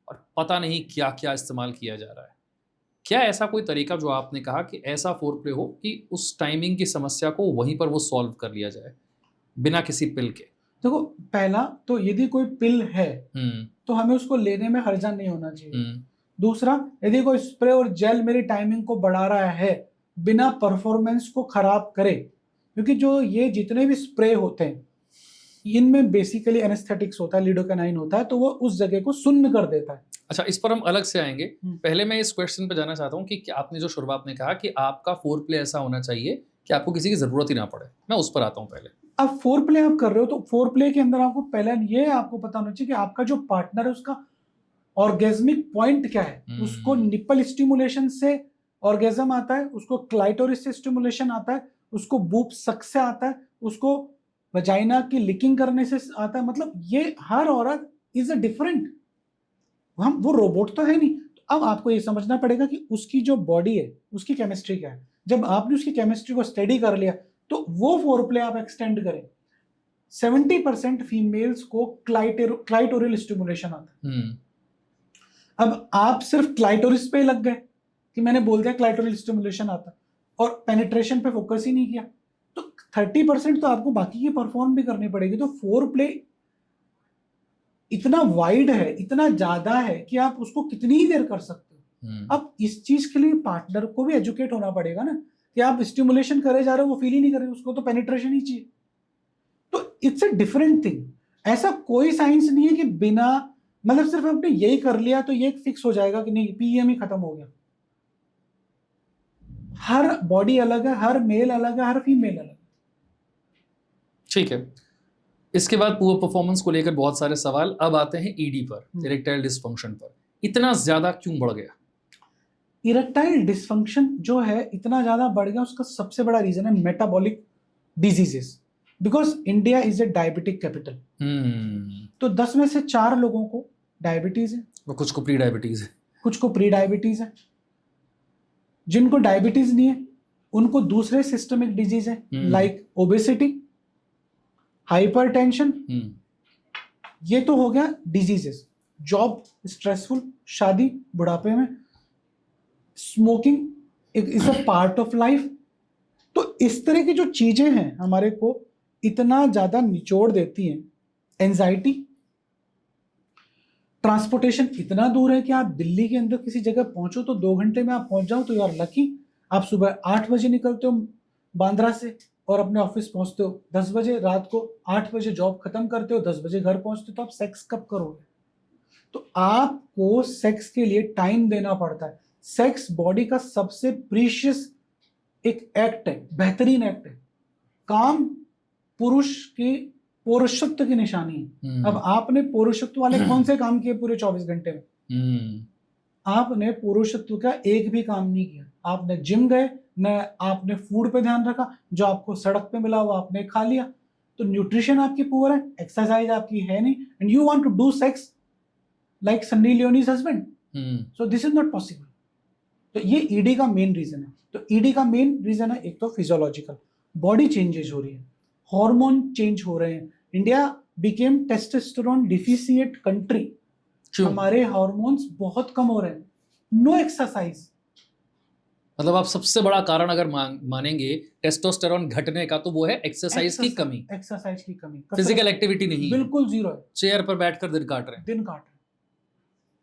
और पता नहीं क्या क्या इस्तेमाल किया जा रहा है। क्या ऐसा कोई तरीका जो आपने कहा कि ऐसा फोरप्ले हो कि उस टाइमिंग की समस्या को वहीं पर वो सॉल्व कर लिया जाए बिना किसी पिल के? देखो, पहला तो यदि कोई पिल है तो हमें उसको लेने में हर्जा नहीं होना चाहिए। दूसरा, यदि कोई स्प्रे और जेल मेरी टाइमिंग को बढ़ा रहा है बिना परफॉर्मेंस को खराब करे, क्योंकि जो ये जितने भी स्प्रे होते हैं इनमें बेसिकली एनेस्थेटिक्स होता है, लिडोकाइनाइन होता है, तो वो उस जगह को सुन्न कर देता है। अच्छा, इस पर हम अलग से आएंगे। पहले मैं इस क्वेश्चन पे जाना चाहता हूँ कि आपने जो शुरुआत में कहा कि आपका फोरप्ले ऐसा होना चाहिए कि आपको किसी की जरूरत ही ना पड़े, मैं उस पर आता हूँ पहले। अब फोरप्ले आप कर रहे हो तो फोरप्ले के अंदर आपको पहले ये आपको पता होना चाहिए कि आपका जो पार्टनर है उसका ऑर्गेज्मिक पॉइंट क्या है। उसको निप्पल स्टिमुलेशन से ऑर्गेज्म आता है, उसको क्लाइटोरिस से स्टिमुलेशन आता है, उसको बूब सक से आता है, उसको वजाइना की लिकिंग करने से आता है। मतलब ये हर औरत इज अ डिफरेंट, हम वो रोबोट तो है नहीं। तो अब आपको ये समझना पड़ेगा कि उसकी जो बॉडी है उसकी केमिस्ट्री क्या है। जब आपने उसकी केमिस्ट्री को स्टडी कर लिया तो वो फोरप्ले आप एक्सटेंड करें। 70% फीमेल्स को क्लाइटोरियल स्टिमुलेशन आता है। अब आप सिर्फ क्लाइटोरिस पे लग गए कि मैंने बोल दिया क्लाइटोरियल स्टिमुलेशन आता और पेनिट्रेशन पे फोकस ही नहीं किया, तो 30% तो आपको बाकी की परफॉर्म भी करनी पड़ेगी। तो फोरप्ले इतना वाइड है, इतना ज्यादा है कि आप उसको कितनी ही देर कर सकते हो। अब इस चीज के लिए पार्टनर को भी एजुकेट होना पड़ेगा ना, कि आप स्टिमुलेशन करे जा रहे हो, वो फील ही नहीं कर रहे, उसको तो पेनिट्रेशन ही चाहिए। तो इट्स अ डिफरेंट थिंग। ऐसा कोई साइंस नहीं है कि बिना मतलब सिर्फ आपने यही कर लिया तो ये फिक्स हो जाएगा कि नहीं PEM ही खत्म हो गया। हर बॉडी अलग है, हर मेल अलग है, हर फीमेल अलग है। ठीक है, इसके बाद पुअर परफॉर्मेंस को लेकर बहुत सारे सवाल। अब आते हैं ईडी पर, इरेक्टाइल डिसफंक्शन पर। इतना ज्यादा क्यों बढ़ गया? इरेक्टाइल डिसफंक्शन जो है इतना ज्यादा बढ़ गया, उसका सबसे बड़ा रीजन है metabolic diseases, because India is a diabetic capital. तो 10 में से 4 लोगों को डायबिटीज है, और कुछ को प्री डायबिटीज है, कुछ को प्री डायबिटीज है। जिनको डायबिटीज नहीं है उनको दूसरे सिस्टमिक डिजीज है, लाइक ओबेसिटी, हाइपरटेंशन। ये तो हो गया डिजीजेस। जॉब स्ट्रेसफुल, शादी बुढ़ापे में, smoking is a part of life. तो इस तरह की जो चीजें हैं हमारे को इतना ज्यादा निचोड़ देती हैं। एंजाइटी, ट्रांसपोर्टेशन इतना दूर है कि आप दिल्ली के अंदर किसी जगह पहुंचो तो 2 घंटे में आप पहुंच जाओ तो यू आर लकी। आप सुबह 8 बजे निकलते हो बांद्रा से और अपने ऑफिस पहुंचते हो 10 बजे, रात को 8 बजे जॉब खत्म करते हो, 10 बजे घर पहुंचते हो, तो आप सेक्स कब करोगे? तो आपको सेक्स के लिए टाइम देना पड़ता है। सेक्स बॉडी का सबसे प्रीशियस एक एक्ट है, बेहतरीन एक्ट है। काम पुरुष की पौरुषत्व की निशानी है। अब आपने पौरुषत्व वाले कौन से काम किए पूरे 24 घंटे में? आपने पुरुषत्व का एक भी काम नहीं किया। आपने जिम गए, न आपने फूड पे ध्यान रखा, जो आपको सड़क पे मिला वो आपने खा लिया। तो न्यूट्रिशन आपकी पुअर है, एक्सरसाइज आपकी है नहीं, and you want to do sex like Sunny Leone's husband. So this is not possible. तो ये ईडी का मेन रीजन है। तो ईडी का मेन रीजन है, एक तो फिजियोलॉजिकल, बॉडी चेंजेस हो रही है, हार्मोन चेंज हो रहे हैं। India became testosterone deficient country. हमारे हार्मोन्स बहुत कम हो रहे हैं। No exercise. मतलब आप सबसे बड़ा कारण अगर मानेंगे टेस्टोस्टेरोन घटने का, तो वो है एक्सरसाइज की कमी। एक्सरसाइज की कमी, फिजिकल एक्टिविटी नहीं, बिल्कुल जीरो है। चेयर पर बैठकर दिन काट रहे हैं।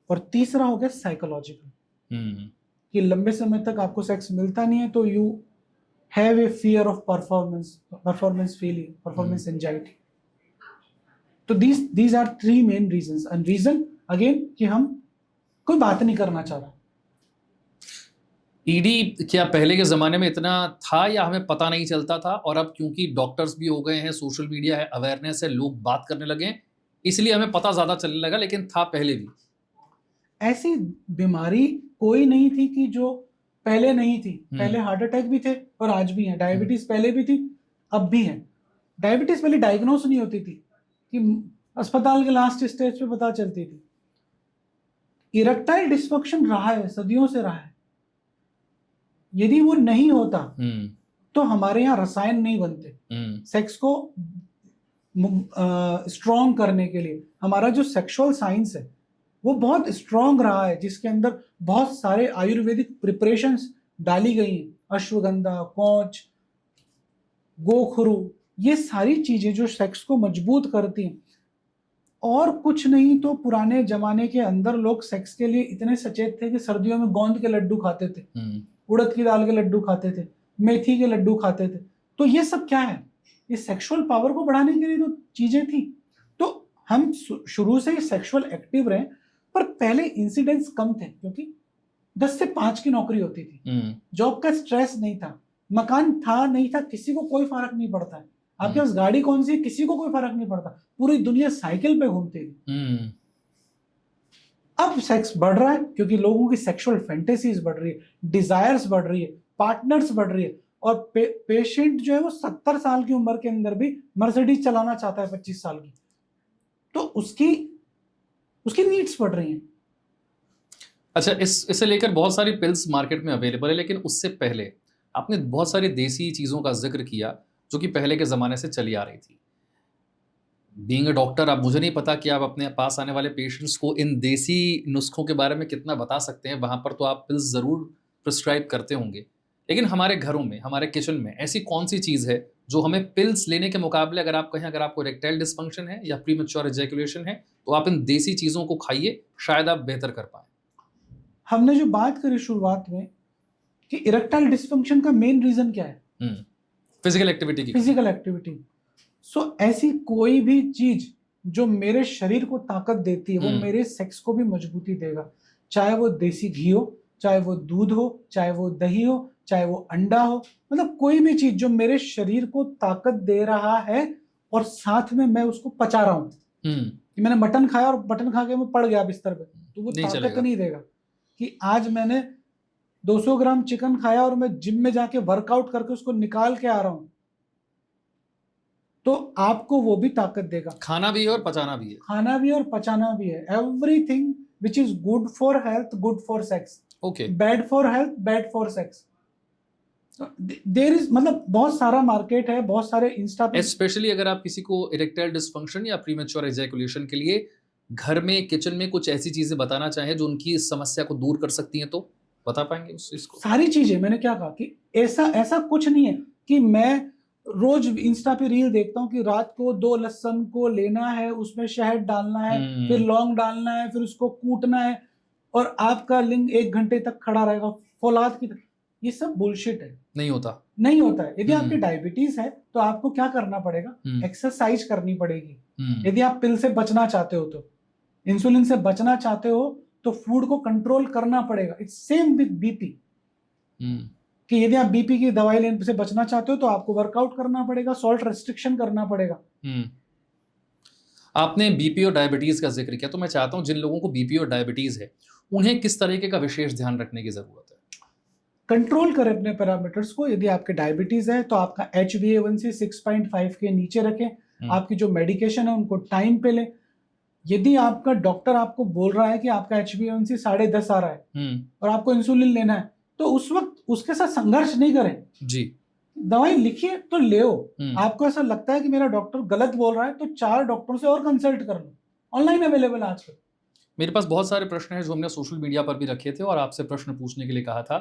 और तीसरा हो गया साइकोलॉजिकल, कि लंबे समय तक आपको सेक्स मिलता नहीं है तो you have a fear of performance failure, performance anxiety. तो these are 3 main reasons. And reason again कि हम कोई बात नहीं करना चाह रहा। ईडी क्या पहले के ज़माने में इतना था या हमें पता नहीं चलता था, और अब क्योंकि डॉक्टर्स भी हो गए हैं, सोशल मीडिया है, अवेयरनेस है, लोग बात करने लगे हैं, इसलिए हमें पता ज़्यादा चलने लगा, लेकिन था पहले भी? ऐसी बीमारी कोई नहीं थी कि जो पहले नहीं थी। पहले हार्ट अटैक भी थे और आज भी हैं। डायबिटीज पहले भी थी, अब भी है। डायबिटीज पहले डायग्नोस नहीं होती थी, कि अस्पताल के लास्ट स्टेज पे पता चलती थी। इरेक्टाइल डिसफंक्शन रहा है, सदियों से रहा है। यदि वो नहीं होता तो हमारे यहाँ रसायन नहीं बनते। सेक्स को स्ट्रॉन्ग करने के लिए हमारा जो सेक्सुअल साइंस है वो बहुत स्ट्रॉन्ग रहा है, जिसके अंदर बहुत सारे आयुर्वेदिक प्रिपरेशंस डाली गई हैं। अश्वगंधा, कौच, गोखरू, ये सारी चीजें जो सेक्स को मजबूत करती हैं। और कुछ नहीं तो पुराने जमाने के अंदर लोग सेक्स के लिए इतने सचेत थे कि सर्दियों में गोंद के लड्डू खाते थे, उड़द की दाल के लड्डू खाते थे, मेथी के लड्डू खाते थे। तो ये सब क्या है? ये सेक्सुअल पावर को बढ़ाने के लिए तो चीजें थी। तो हम शुरू से ही सेक्सुअल एक्टिव रहे, पर पहले इंसिडेंट्स कम थे, क्योंकि 10 से 5 की नौकरी होती थी, जॉब का स्ट्रेस नहीं था, मकान था नहीं था, किसी को कोई फर्क नहीं पड़ता है। आपके पास गाड़ी कौन सी है, किसी को कोई फर्क नहीं पड़ता, पूरी दुनिया साइकिल पे घूमती थी। अब सेक्स बढ़ रहा है क्योंकि लोगों की सेक्सुअल फैंटेसीज बढ़ रही है, डिजायर्स बढ़ रही है, पार्टनर्स बढ़ रही है। और पेशेंट जो है वो 70 साल की उम्र के अंदर भी मर्सिडीज चलाना चाहता है 25 साल की। तो उसकी नीड्स बढ़ रही हैं। अच्छा, इसे लेकर बहुत सारी पिल्स मार्केट में अवेलेबल है, लेकिन उससे पहले आपने बहुत सारी देसी चीज़ों का जिक्र किया जो कि पहले के ज़माने से चली आ रही थी। बीइंग अ डॉक्टर, अब मुझे नहीं पता कि आप अपने पास आने वाले पेशेंट्स को इन देसी नुस्खों के बारे में कितना बता सकते हैं। वहाँ पर तो आप पिल्स ज़रूर प्रिस्क्राइब करते होंगे, लेकिन हमारे घरों में, हमारे किचन में ऐसी कौन सी चीज़ है जो हमें पिल्स लेने के मुकाबले, अगर आप कहें, अगर आपको इरेक्टाइल डिसफंक्शन है या प्रीमैच्योर इजैकुलेशन है, तो आप इन देसी चीज़ों को खाइए, शायद आप बेहतर कर पाएँ। हमने जो बात करी शुरुआत में कि इरेक्टाइल डिसफंक्शन का मेन रीजन क्या है? फिजिकल एक्टिविटी की। Physical activity. सो ऐसी कोई भी चीज जो मेरे शरीर को ताकत देती है वो मेरे सेक्स को भी मजबूती देगा। चाहे वो देसी घी हो, चाहे वो दूध हो, चाहे वो दही हो, चाहे वो अंडा हो, मतलब कोई भी चीज जो मेरे शरीर को ताकत दे रहा है और साथ में मैं उसको पचा रहा हूँ कि मैंने मटन खाया और मटन खा के मैं पड़ गया बिस्तर पे, तो वो नहीं ताकत चलेगा। नहीं देगा। कि आज मैंने 200 ग्राम चिकन खाया और मैं जिम में जाके वर्कआउट करके उसको निकाल के आ रहा हूं, तो आपको वो भी ताकत देगा। खाना भी है और पचाना भी है। खाना भी और पचाना भी है। Everything which is good for health, good for sex. Okay. Bad for health, bad for sex. There is, मतलब बहुत सारा मार्केट है, बहुत सारे इंस्टा पे। स्पेशली अगर आप किसी को इरेक्टाइल डिस्फंक्शन या प्रीमेच्योर एजैकुलेशन के लिए घर में किचन में कुछ ऐसी चीजें बताना चाहें जो उनकी इस समस्या को दूर कर सकती हैं, तो बता पाएंगे उस चीज को? सारी चीजें, मैंने क्या कहा कि ऐसा कुछ नहीं है कि मैं रोज इंस्टा पे रील देखता हूँ कि रात को 2 लहसुन को लेना है, उसमें शहद डालना है, फिर लौंग डालना है, फिर उसको कूटना है और आपका लिंग 1 घंटे तक खड़ा रहेगा फौलाद की तरह। ये सब बुलशिट है। नहीं होता। नहीं होता है। यदि आपकी डायबिटीज है तो आपको क्या करना पड़ेगा? एक्सरसाइज करनी पड़ेगी। यदि आप पिल से बचना चाहते हो, तो इंसुलिन से बचना चाहते हो, तो फूड को कंट्रोल करना पड़ेगा। इट्स सेम विद बीपी कि यदि आप बीपी की दवाई लेने से बचना चाहते हो तो आपको वर्कआउट करना पड़ेगा, सॉल्ट रेस्ट्रिक्शन करना पड़ेगा। आपने बीपी और डायबिटीज का जिक्र किया, तो मैं चाहता हूं जिन लोगों को बीपी और डायबिटीज है उन्हें किस तरीके का विशेष ध्यान रखने की जरूरत है? कंट्रोल करें अपने पैरामीटर्स को। यदि आपके डायबिटीज है तो आपका HbA1c 6.5 के नीचे रखें। आपकी जो मेडिकेशन है उनको टाइम पे लें। यदि आपका डॉक्टर आपको बोल रहा है कि आपका HbA1c 10.5 आ रहा है और आपको इंसुलिन लेना है, तो उस वक्त उसके साथ संघर्ष नहीं करें जी। दवाई लिखिए तो ले। आपको ऐसा लगता है कि मेरा डॉक्टर गलत बोल रहा है, तो 4 डॉक्टरों से और कंसल्ट कर लो। ऑनलाइन अवेलेबल है आजकल। मेरे पास बहुत सारे प्रश्न हैं जो हमने सोशल मीडिया पर भी रखे थे और आपसे प्रश्न पूछने के लिए कहा था।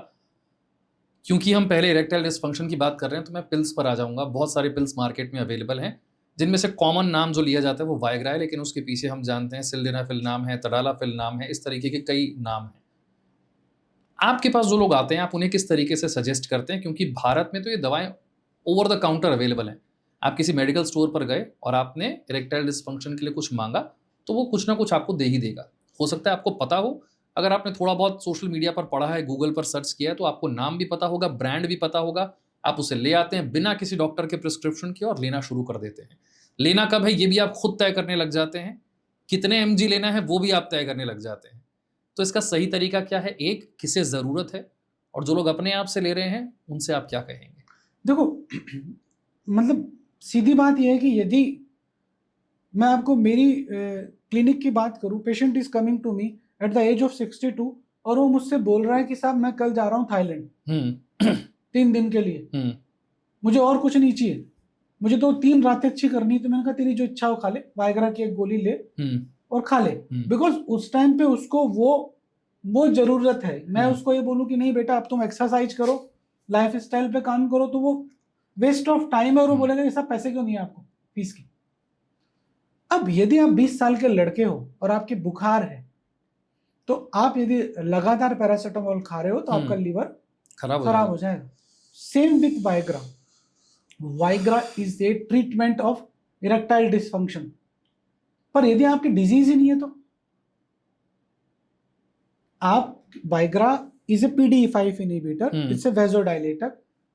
क्योंकि हम पहले इरेक्टाइल डिस्फंक्शन की बात कर रहे हैं, तो मैं पिल्स पर आ जाऊंगा। बहुत सारे पिल्स मार्केट में अवेलेबल हैं, जिनमें से कॉमन नाम जो लिया जाता है वो वायग्रा है, लेकिन उसके पीछे हम जानते हैं सिल्डेनाफिल नाम है, तडालाफिल नाम है, इस तरीके के कई नाम हैं। आपके पास जो लोग आते हैं, आप उन्हें किस तरीके से सजेस्ट करते हैं? क्योंकि भारत में तो ये दवाएं ओवर द काउंटर अवेलेबल हैं। आप किसी मेडिकल स्टोर पर गए और आपने इरेक्टाइल डिस्फंक्शन के लिए कुछ मांगा, तो वो कुछ ना कुछ आपको दे ही देगा। हो सकता है आपको पता हो, अगर आपने थोड़ा बहुत सोशल मीडिया पर पढ़ा है, गूगल पर सर्च किया है, तो आपको नाम भी पता होगा, ब्रांड भी पता होगा। आप उसे ले आते हैं बिना किसी डॉक्टर के प्रिस्क्रिप्शन के और लेना शुरू कर देते हैं। लेना कब है ये भी आप खुद तय करने लग जाते हैं, कितने mg लेना है वो भी आप तय करने लग जाते हैं। तो इसका सही तरीका क्या है? एक, किसे ज़रूरत है? और जो लोग अपने आप से ले रहे हैं उनसे आप क्या कहेंगे? देखो मतलब सीधी बात यह है कि यदि मैं आपको मेरी क्लिनिक की बात करूं, patient is coming to me at the age of 62 और वो मुझसे बोल रहा है कि साहब मैं कल जा रहा हूं थाईलैंड 3 दिन के लिए, मुझे और कुछ नहीं चाहिए, मुझे तो 3 रातें अच्छी करनी। तो मैंने कहा तेरी जो इच्छा हो खा ले, वायग्रा की एक गोली ले और खा ले। बिकॉज उस टाइम पे उसको वो जरूरत है। मैं उसको ये बोलूं कि नहीं बेटा अब तुम एक्सरसाइज करो, लाइफ स्टाइल पे काम करो, तो वो वेस्ट ऑफ टाइम है और वो बोलेगा ये सब पैसे क्यों नहीं है आपको फीस की। अब यदि आप 20 साल के लड़के हो और आपकी बुखार है, तो आप यदि लगातार पैरासिटामोल खा रहे हो तो आपका लीवर खराब हो जाएगा। Same with Viagra. Viagra is a treatment of erectile dysfunction. पर यदि आपकी डिजीज ही नहीं है, तो आप Viagra is a PDE5 inhibitor, it's a vasodilator.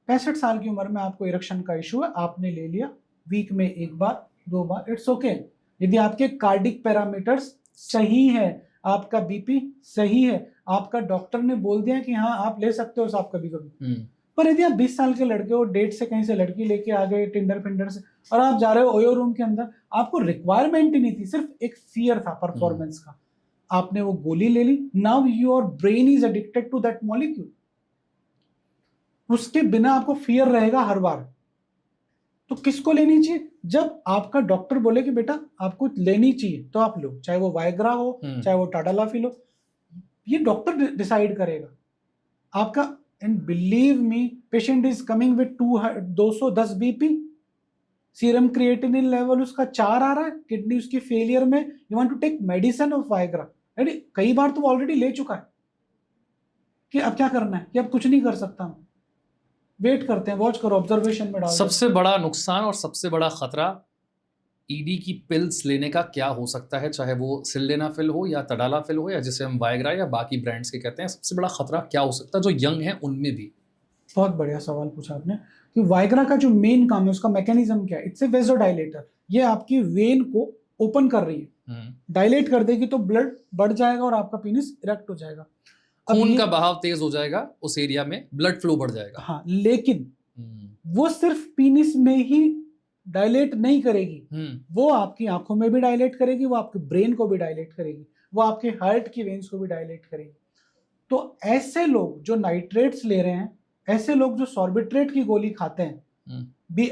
65 साल की उम्र में आपको इरेक्शन का इशू है, आपने ले लिया, वीक में 1 बार 2 बार, इट्स ओके। यदि आपके कार्डिक पैरामीटर्स सही है, आपका बीपी सही है, आपका डॉक्टर ने बोल दिया कि हाँ आप ले सकते हो साहब कभी कभी। पर यदि आप 20 साल के लड़के हो, डेट से कहीं से लड़की लेके आ गए, टिंडर पिंडर से, और आप जा रहे हो ओयो रूम के अंदर, आपको रिक्वायरमेंट ही नहीं थी, सिर्फ एक फियर था परफॉर्मेंस का, आपने वो गोली ले ली। Now your brain is addicted to that molecule. उसके बिना आपको फियर रहेगा हर बार। तो किसको लेनी चाहिए? जब आपका डॉक्टर बोले कि बेटा आपको लेनी चाहिए तो आप लो, चाहे वो वायग्रा हो, चाहे वो टाडालाफिल हो, ये डॉक्टर डिसाइड करेगा आपका। And believe me, patient is coming with 210 BP, serum creatinine level उसका 4 आ रहा है, किडनी उसकी फेलियर में, you want to take medicine of Viagra. कई बार तो ऑलरेडी ले चुका है कि अब क्या करना है, कि अब कुछ नहीं कर सकता हूं, वेट करते हैं, वॉच करो, ऑब्जर्वेशन में डालो। सबसे बड़ा नुकसान और सबसे बड़ा खतरा ईडी की पिल्स लेने का क्या हो सकता है, चाहे वो सिल्डेनाफिल हो या तडालाफिल हो या जिसे हम वायग्रा या बाकी ब्रांड्स के कहते हैं, सबसे बड़ा खतरा क्या हो सकता है जो यंग है उनमें भी? बहुत बढ़िया सवाल पूछा आपने कि वायग्रा का जो मेन काम है, उसका मैकेनिज्म क्या है? It's a vasodilator. ये आपकी वेन को ओपन कर रही है, डायलेट कर देगी तो ब्लड बढ़ जाएगा और आपका पीनिस इरेक्ट हो जाएगा। खून का बहाव तेज हो जाएगा, उस एरिया में ब्लड फ्लो बढ़ जाएगा। हाँ, लेकिन वो सिर्फ पीनिस में ही डायलेट नहीं करेगी, वो आपकी आंखों में भी डायलेट करेगी, वो आपके ब्रेन को भी डायलेट करेगी, वो आपके हार्ट की वेन्स को भी डायलेट करेगी। तो ऐसे लोग जो नाइट्रेट्स ले रहे हैं, ऐसे लोग जो सॉर्बिट्रेट की गोली खाते हैं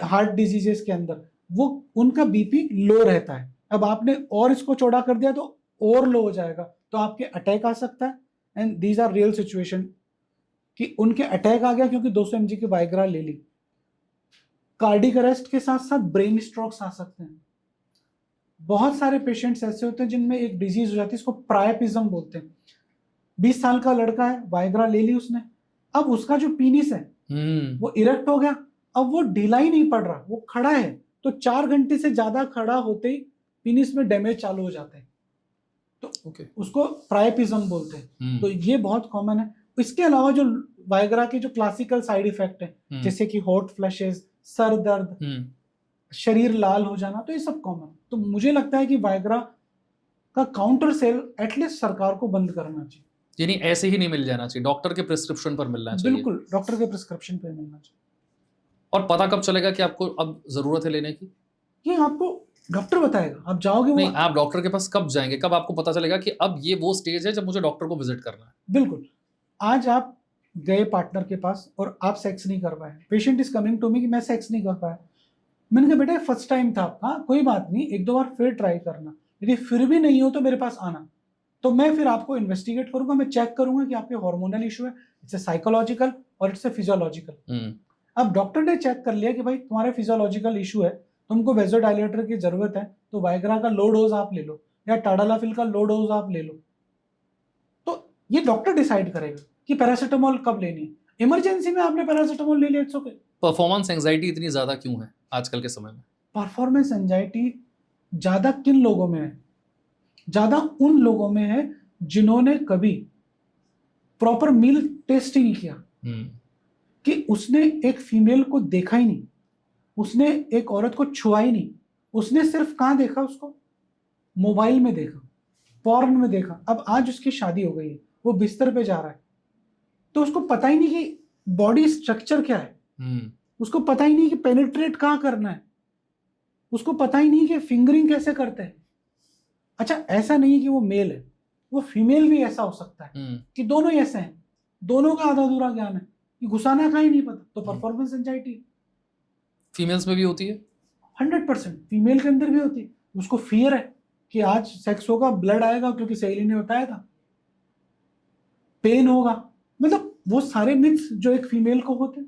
हार्ट डिजीजेस के अंदर, वो उनका बीपी लो रहता है। अब आपने और इसको चौड़ा कर दिया तो और लो हो जाएगा, तो आपके अटैक आ सकता है। And these are real situation कि उनके अटैक आ गया क्योंकि 200 mg की वाइग्रा ले ली। कार्डिक अरेस्ट के साथ साथ ब्रेन स्ट्रोक्स आ सकते हैं। बहुत सारे पेशेंट्स ऐसे होते हैं जिनमें एक डिजीज हो जाती है, इसको प्रायपिज्म बोलते हैं। 20 साल का लड़का है, वाइग्रा ले ली उसने, अब उसका जो पीनिस है वो इरेक्ट हो गया, अब वो ढीला ही नहीं पड़ रहा, वो खड़ा है, तो 4 घंटे से ज्यादा खड़ा होते ही पीनिस में डैमेज चालू हो जाता है, तो उसको प्रायपिज्म बोलते हैं। तो ये बहुत कॉमन है। इसके अलावा जो वाइग्रा के जो क्लासिकल साइड इफेक्ट है, जैसे कि हॉट फ्लैशेस, सर दर्द, शरीर लाल हो जाना, तो ये सब कॉमन। तो मुझे लगता है कि वाइग्रा का काउंटर सेल एटलीस्ट सरकार को बंद करना चाहिए। यानी ऐसे ही नहीं मिल जाना चाहिए, डॉक्टर के प्रिस्क्रिप्शन पर मिलना चाहिए। बिल्कुल, डॉक्टर के प्रिस्क्रिप्शन पर मिलना चाहिए। और पता कब चलेगा कि आपको अब जरूरत है लेने की? ये आपको डॉक्टर बताएगा, आप जाओगे नहीं, आप डॉक्टर के पास कब जाएंगे, कब आपको पता चलेगा कि अब ये वो स्टेज है जब मुझे डॉक्टर को विजिट करना है? बिल्कुल, आज आप गए पार्टनर के पास और आप सेक्स नहीं कर पाए, patient is coming to me कि मैं सेक्स नहीं कर पाया। मैंने कहा बेटा फर्स्ट टाइम था, हाँ कोई बात नहीं, 1-2 बार फिर ट्राई करना, यदि फिर भी नहीं हो तो मेरे पास आना, तो मैं फिर आपको इन्वेस्टिगेट करूंगा, मैं चेक करूंगा कि आपके हार्मोनल इशू है, इट्स ए साइकोलॉजिकल और इट्स ए फिजियोलॉजिकल। अब डॉक्टर ने चेक कर लिया कि भाई तुम्हारे फिजियोलॉजिकल इशू है, तुमको वेजोडाइलेटर की जरूरत है, तो वाइग्रा का लो डोज आप ले लो या टाडालाफिल का लो डोज आप ले लो। तो ये डॉक्टर डिसाइड करेगा कि पैरासीटामोल कब लेनी है। इमरजेंसी में आपने पैरासीटामोल ले लिया, इट्स ओके। परफॉर्मेंस एंजाइटी इतनी ज्यादा क्यों है आजकल के समय में? परफॉर्मेंस एंजाइटी ज्यादा किन लोगों में है? ज्यादा उन लोगों में है जिन्होंने कभी प्रॉपर मील टेस्ट ही नहीं किया, कि उसने एक फीमेल को देखा ही नहीं, उसने एक औरत को छुआ ही नहीं, उसने सिर्फ कहाँ देखा, उसको मोबाइल में देखा, पॉर्न में देखा। अब आज उसकी शादी हो गई है, वो बिस्तर पे जा रहा है, तो उसको पता ही नहीं कि बॉडी स्ट्रक्चर क्या है, उसको पता ही नहीं कि पेनिट्रेट कहाँ करना है, उसको पता ही नहीं कि फिंगरिंग कैसे करते हैं। अच्छा, ऐसा नहीं कि वो मेल है, वो फीमेल भी ऐसा हो सकता है कि दोनों ही ऐसे हैं, दोनों का आधा अधूरा ज्ञान है, कि घुसाना का ही नहीं पता, तो परफॉर्मेंस एंजाइटी फीमेल्स में भी होती है, 100% फीमेल के अंदर भी होती है। उसको फियर है कि आज सेक्स होगा, ब्लड आएगा क्योंकि सहेली ने बताया था, पेन होगा, मतलब वो सारे मिथ्स जो एक फीमेल को होते हैं।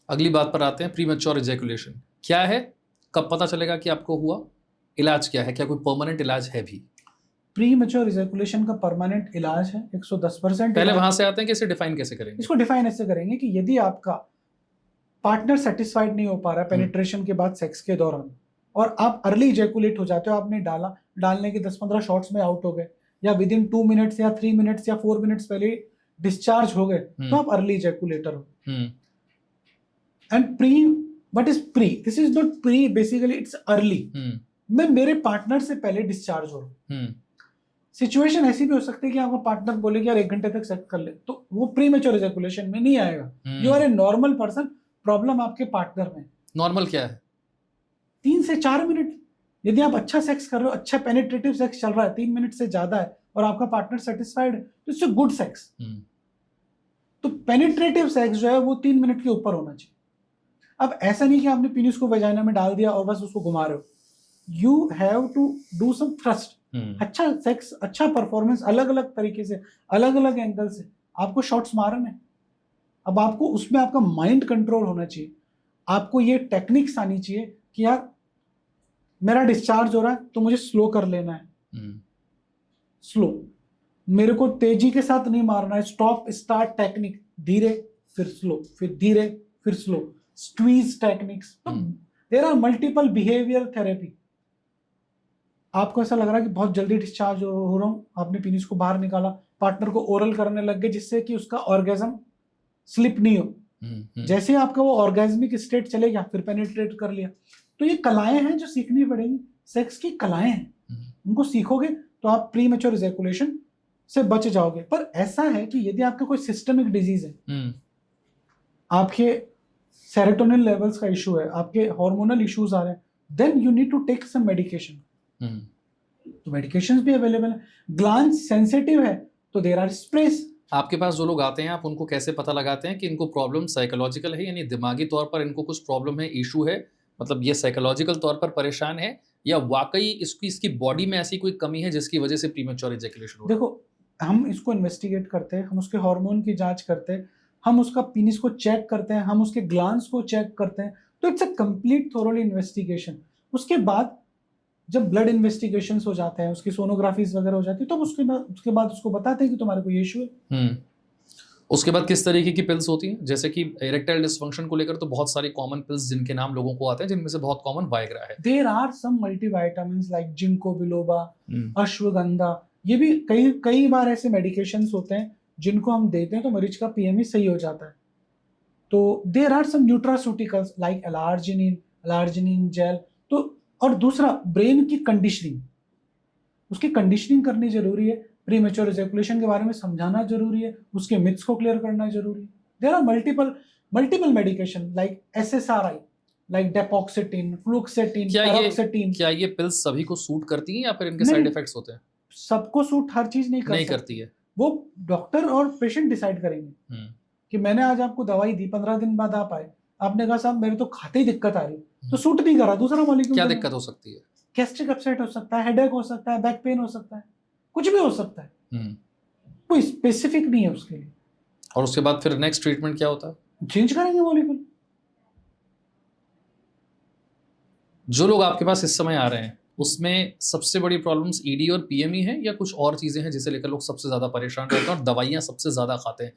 अगली बात पर आते हैं, प्रीमैच्योर इजैकुलेशन क्या है, कब पता चलेगा कि आपको हुआ, इलाज क्या है, क्या कोई परमानेंट इलाज है भी? प्रीमैच्योर इजैकुलेशन का परमानेंट इलाज है 110%। पहले वहां से आते हैं कि इसे डिफाइन कैसे करेंगे? इसको डिफाइन ऐसे करेंगे कि यदि आपका पार्टनर सेटिस्फाइड नहीं हो पा रहा है पेनिट्रेशन के बाद सेक्स के दौरान, और आप अर्ली इजैकुलेट हो जाते हो, आपने डालने के 10-15 शॉट्स में आउट हो गए, या विद इन 2 मिनट्स या 3 मिनट्स या 4 मिनट्स पहले डिस्चार्ज हो गए, तो आप अर्ली इजैकुलेटर हो। And pre, what is pre? This is not pre, basically it's early. मैं मेरे पार्टनर से पहले डिस्चार्ज हो रहा हूँ। सिचुएशन ऐसी भी हो सकती है कि आपका पार्टनर बोले कि यार 1 घंटे तक सेक्स कर ले, तो वो प्रीमैच्योर इजैकुलेशन में नहीं आएगा। You are a normal person, problem आपके पार्टनर में। नॉर्मल क्या है? 3 से 4 मिनट। यदि आप अच्छा सेक्स कर रहे हो, अच्छा पेनिट्रेटिव सेक्स चल रहा है, 3 मिनट से ज्यादा है, और आपका पार्टनर सेटिस्फाइड है, तो इट्स अ गुड सेक्स। तो पेनिट्रेटिव सेक्स जो है वो 3 मिनट के ऊपर होना चाहिए। अब ऐसा नहीं कि आपने पीनिस को वजाइना में डाल दिया और बस उसको घुमा रहे हो। You have to do some thrust. अच्छा सेक्स, अच्छा परफॉर्मेंस, अलग अलग तरीके से, अलग अलग एंगल से आपको शॉट्स मारने। अब आपको उसमें आपका माइंड कंट्रोल होना चाहिए, आपको ये टेक्निक्स आनी चाहिए कि यार मेरा डिस्चार्ज हो रहा है तो मुझे स्लो कर लेना है। स्लो, मेरे को तेजी के साथ नहीं मारना है। स्टॉप स्टार्ट टेक्निक, धीरे फिर स्लो, फिर धीरे फिर स्लो, स्क्वीज टेक्निक्स। तो there are multiple behaviour therapy. आपको ऐसा लग रहा है कि बहुत जल्दी डिस्चार्ज हो रहा हूं, आपने पीनिस को बाहर निकाला, पार्टनर को ओरल करने लग गए जिससे कि उसका ऑर्गेज्म स्लिप नहीं हो। जैसे ही आपका वो ऑर्गेज्मिक स्टेट चले गया, फिर पेनिट्रेट कर लिया, तो ये कलाएं हैं जो सीखनी पड़ेंगी, सेक्स की कलाएं हैं, उनको सीखोगे तो आप प्री मैच्योर इजैकुलेशन से बच जाओगे। पर ऐसा है कि यदि आपका कोई सिस्टमिक डिजीज है, आपके सेरोटोनिन लेवल्स का इशू है, आपके हार्मोनल इश्यूज आ रहे हैं, then you need to take some medication. तो मेडिकेशंस भी अवेलेबल है। ग्लैंड सेंसिटिव है तो देयर आर स्प्रेस। आपके पास जो लोग आते हैं, आप उनको कैसे पता लगाते हैं कि इनको प्रॉब्लम साइकोलॉजिकल है, यानी दिमागी तौर पर इनको कुछ प्रॉब्लम है, इशू है, मतलब ये साइकोलॉजिकल तौर पर परेशान है, या वाकई इसकी बॉडी में ऐसी कोई कमी है जिसकी वजह से प्रीमेच्योर इजैकुलेशन हो रहा है? देखो, हम इसको इन्वेस्टिगेट करते हैं, हम उसके हार्मोन की जांच करते हैं, हम उसका पीनिस को चेक करते हैं, हम उसके ग्लैंड्स को चेक करते हैं। तो it's a complete thoroughly investigation. उसके बाद जब ब्लड इन्वेस्टिगेशंस हो जाते हैं, उसकी सोनोग्राफीज वगैरह हो जाती है, तो उसके बाद उसको बताते हैं कि तुम्हारे को ये इशू है। उसके बाद किस तरीके की पिल्स होती हैं? जैसे कि इरेक्टाइल डिसफंक्शन को लेकर तो बहुत सारी कॉमन पिल्स जिनके नाम लोगों को आते हैं, जिनमें से बहुत कॉमन वायग्रा है। There are some multivitamins like ginkgo biloba, ashwagandha. ये भी कई बार ऐसे मेडिकेशंस होते हैं जिनको हम देते हैं तो मरीज का पीएमई सही हो जाता है। तो there are some nutraceuticals like L arginine gel. तो और दूसरा, ब्रेन की कंडीशनिंग, उसकी कंडीशनिंग करनी जरूरी है। प्रीमेच्योर इजैकुलेशन के बारे में समझाना जरूरी है, उसके मिथ्स को क्लियर करना जरूरी है। There are multiple medication like SSRI, like dapoxetine, fluoxetine, paroxetine. क्या ये पिल्स सभी को सूट करती हैं या फिर इनके साइड इफेक्ट्स होते हैं? सबको सूट हर चीज नहीं करती है। वो डॉक्टर और पेशेंट डिसाइड करेंगे कि मैंने आज आपको दवाई दी, 15 दिन बाद आप आए, आपने कहा साहब मेरे तो खाते ही दिक्कत आ रही, तो सूट नहीं करा, दूसरा मॉलिक्यूल। क्या दिक्कत हो सकती है? गैस्ट्रिक अपसेट हो सकता है, हेडेक हो सकता है, बैक पेन हो सकता है, कुछ भी हो सकता है, कोई स्पेसिफिक नहीं है उसके लिए। और उसके बाद फिर नेक्स्ट ट्रीटमेंट क्या होता है? चेंज करेंगे मॉलिक्यूल। जो लोग आपके पास इस समय आ रहे हैं उसमें सबसे बड़ी प्रॉब्लम्स ईडी और पीएमई है या कुछ और चीजें हैं जिसे लेकर लोग सबसे ज्यादा परेशान रहते हैं और दवाइयां सबसे ज्यादा खाते हैं?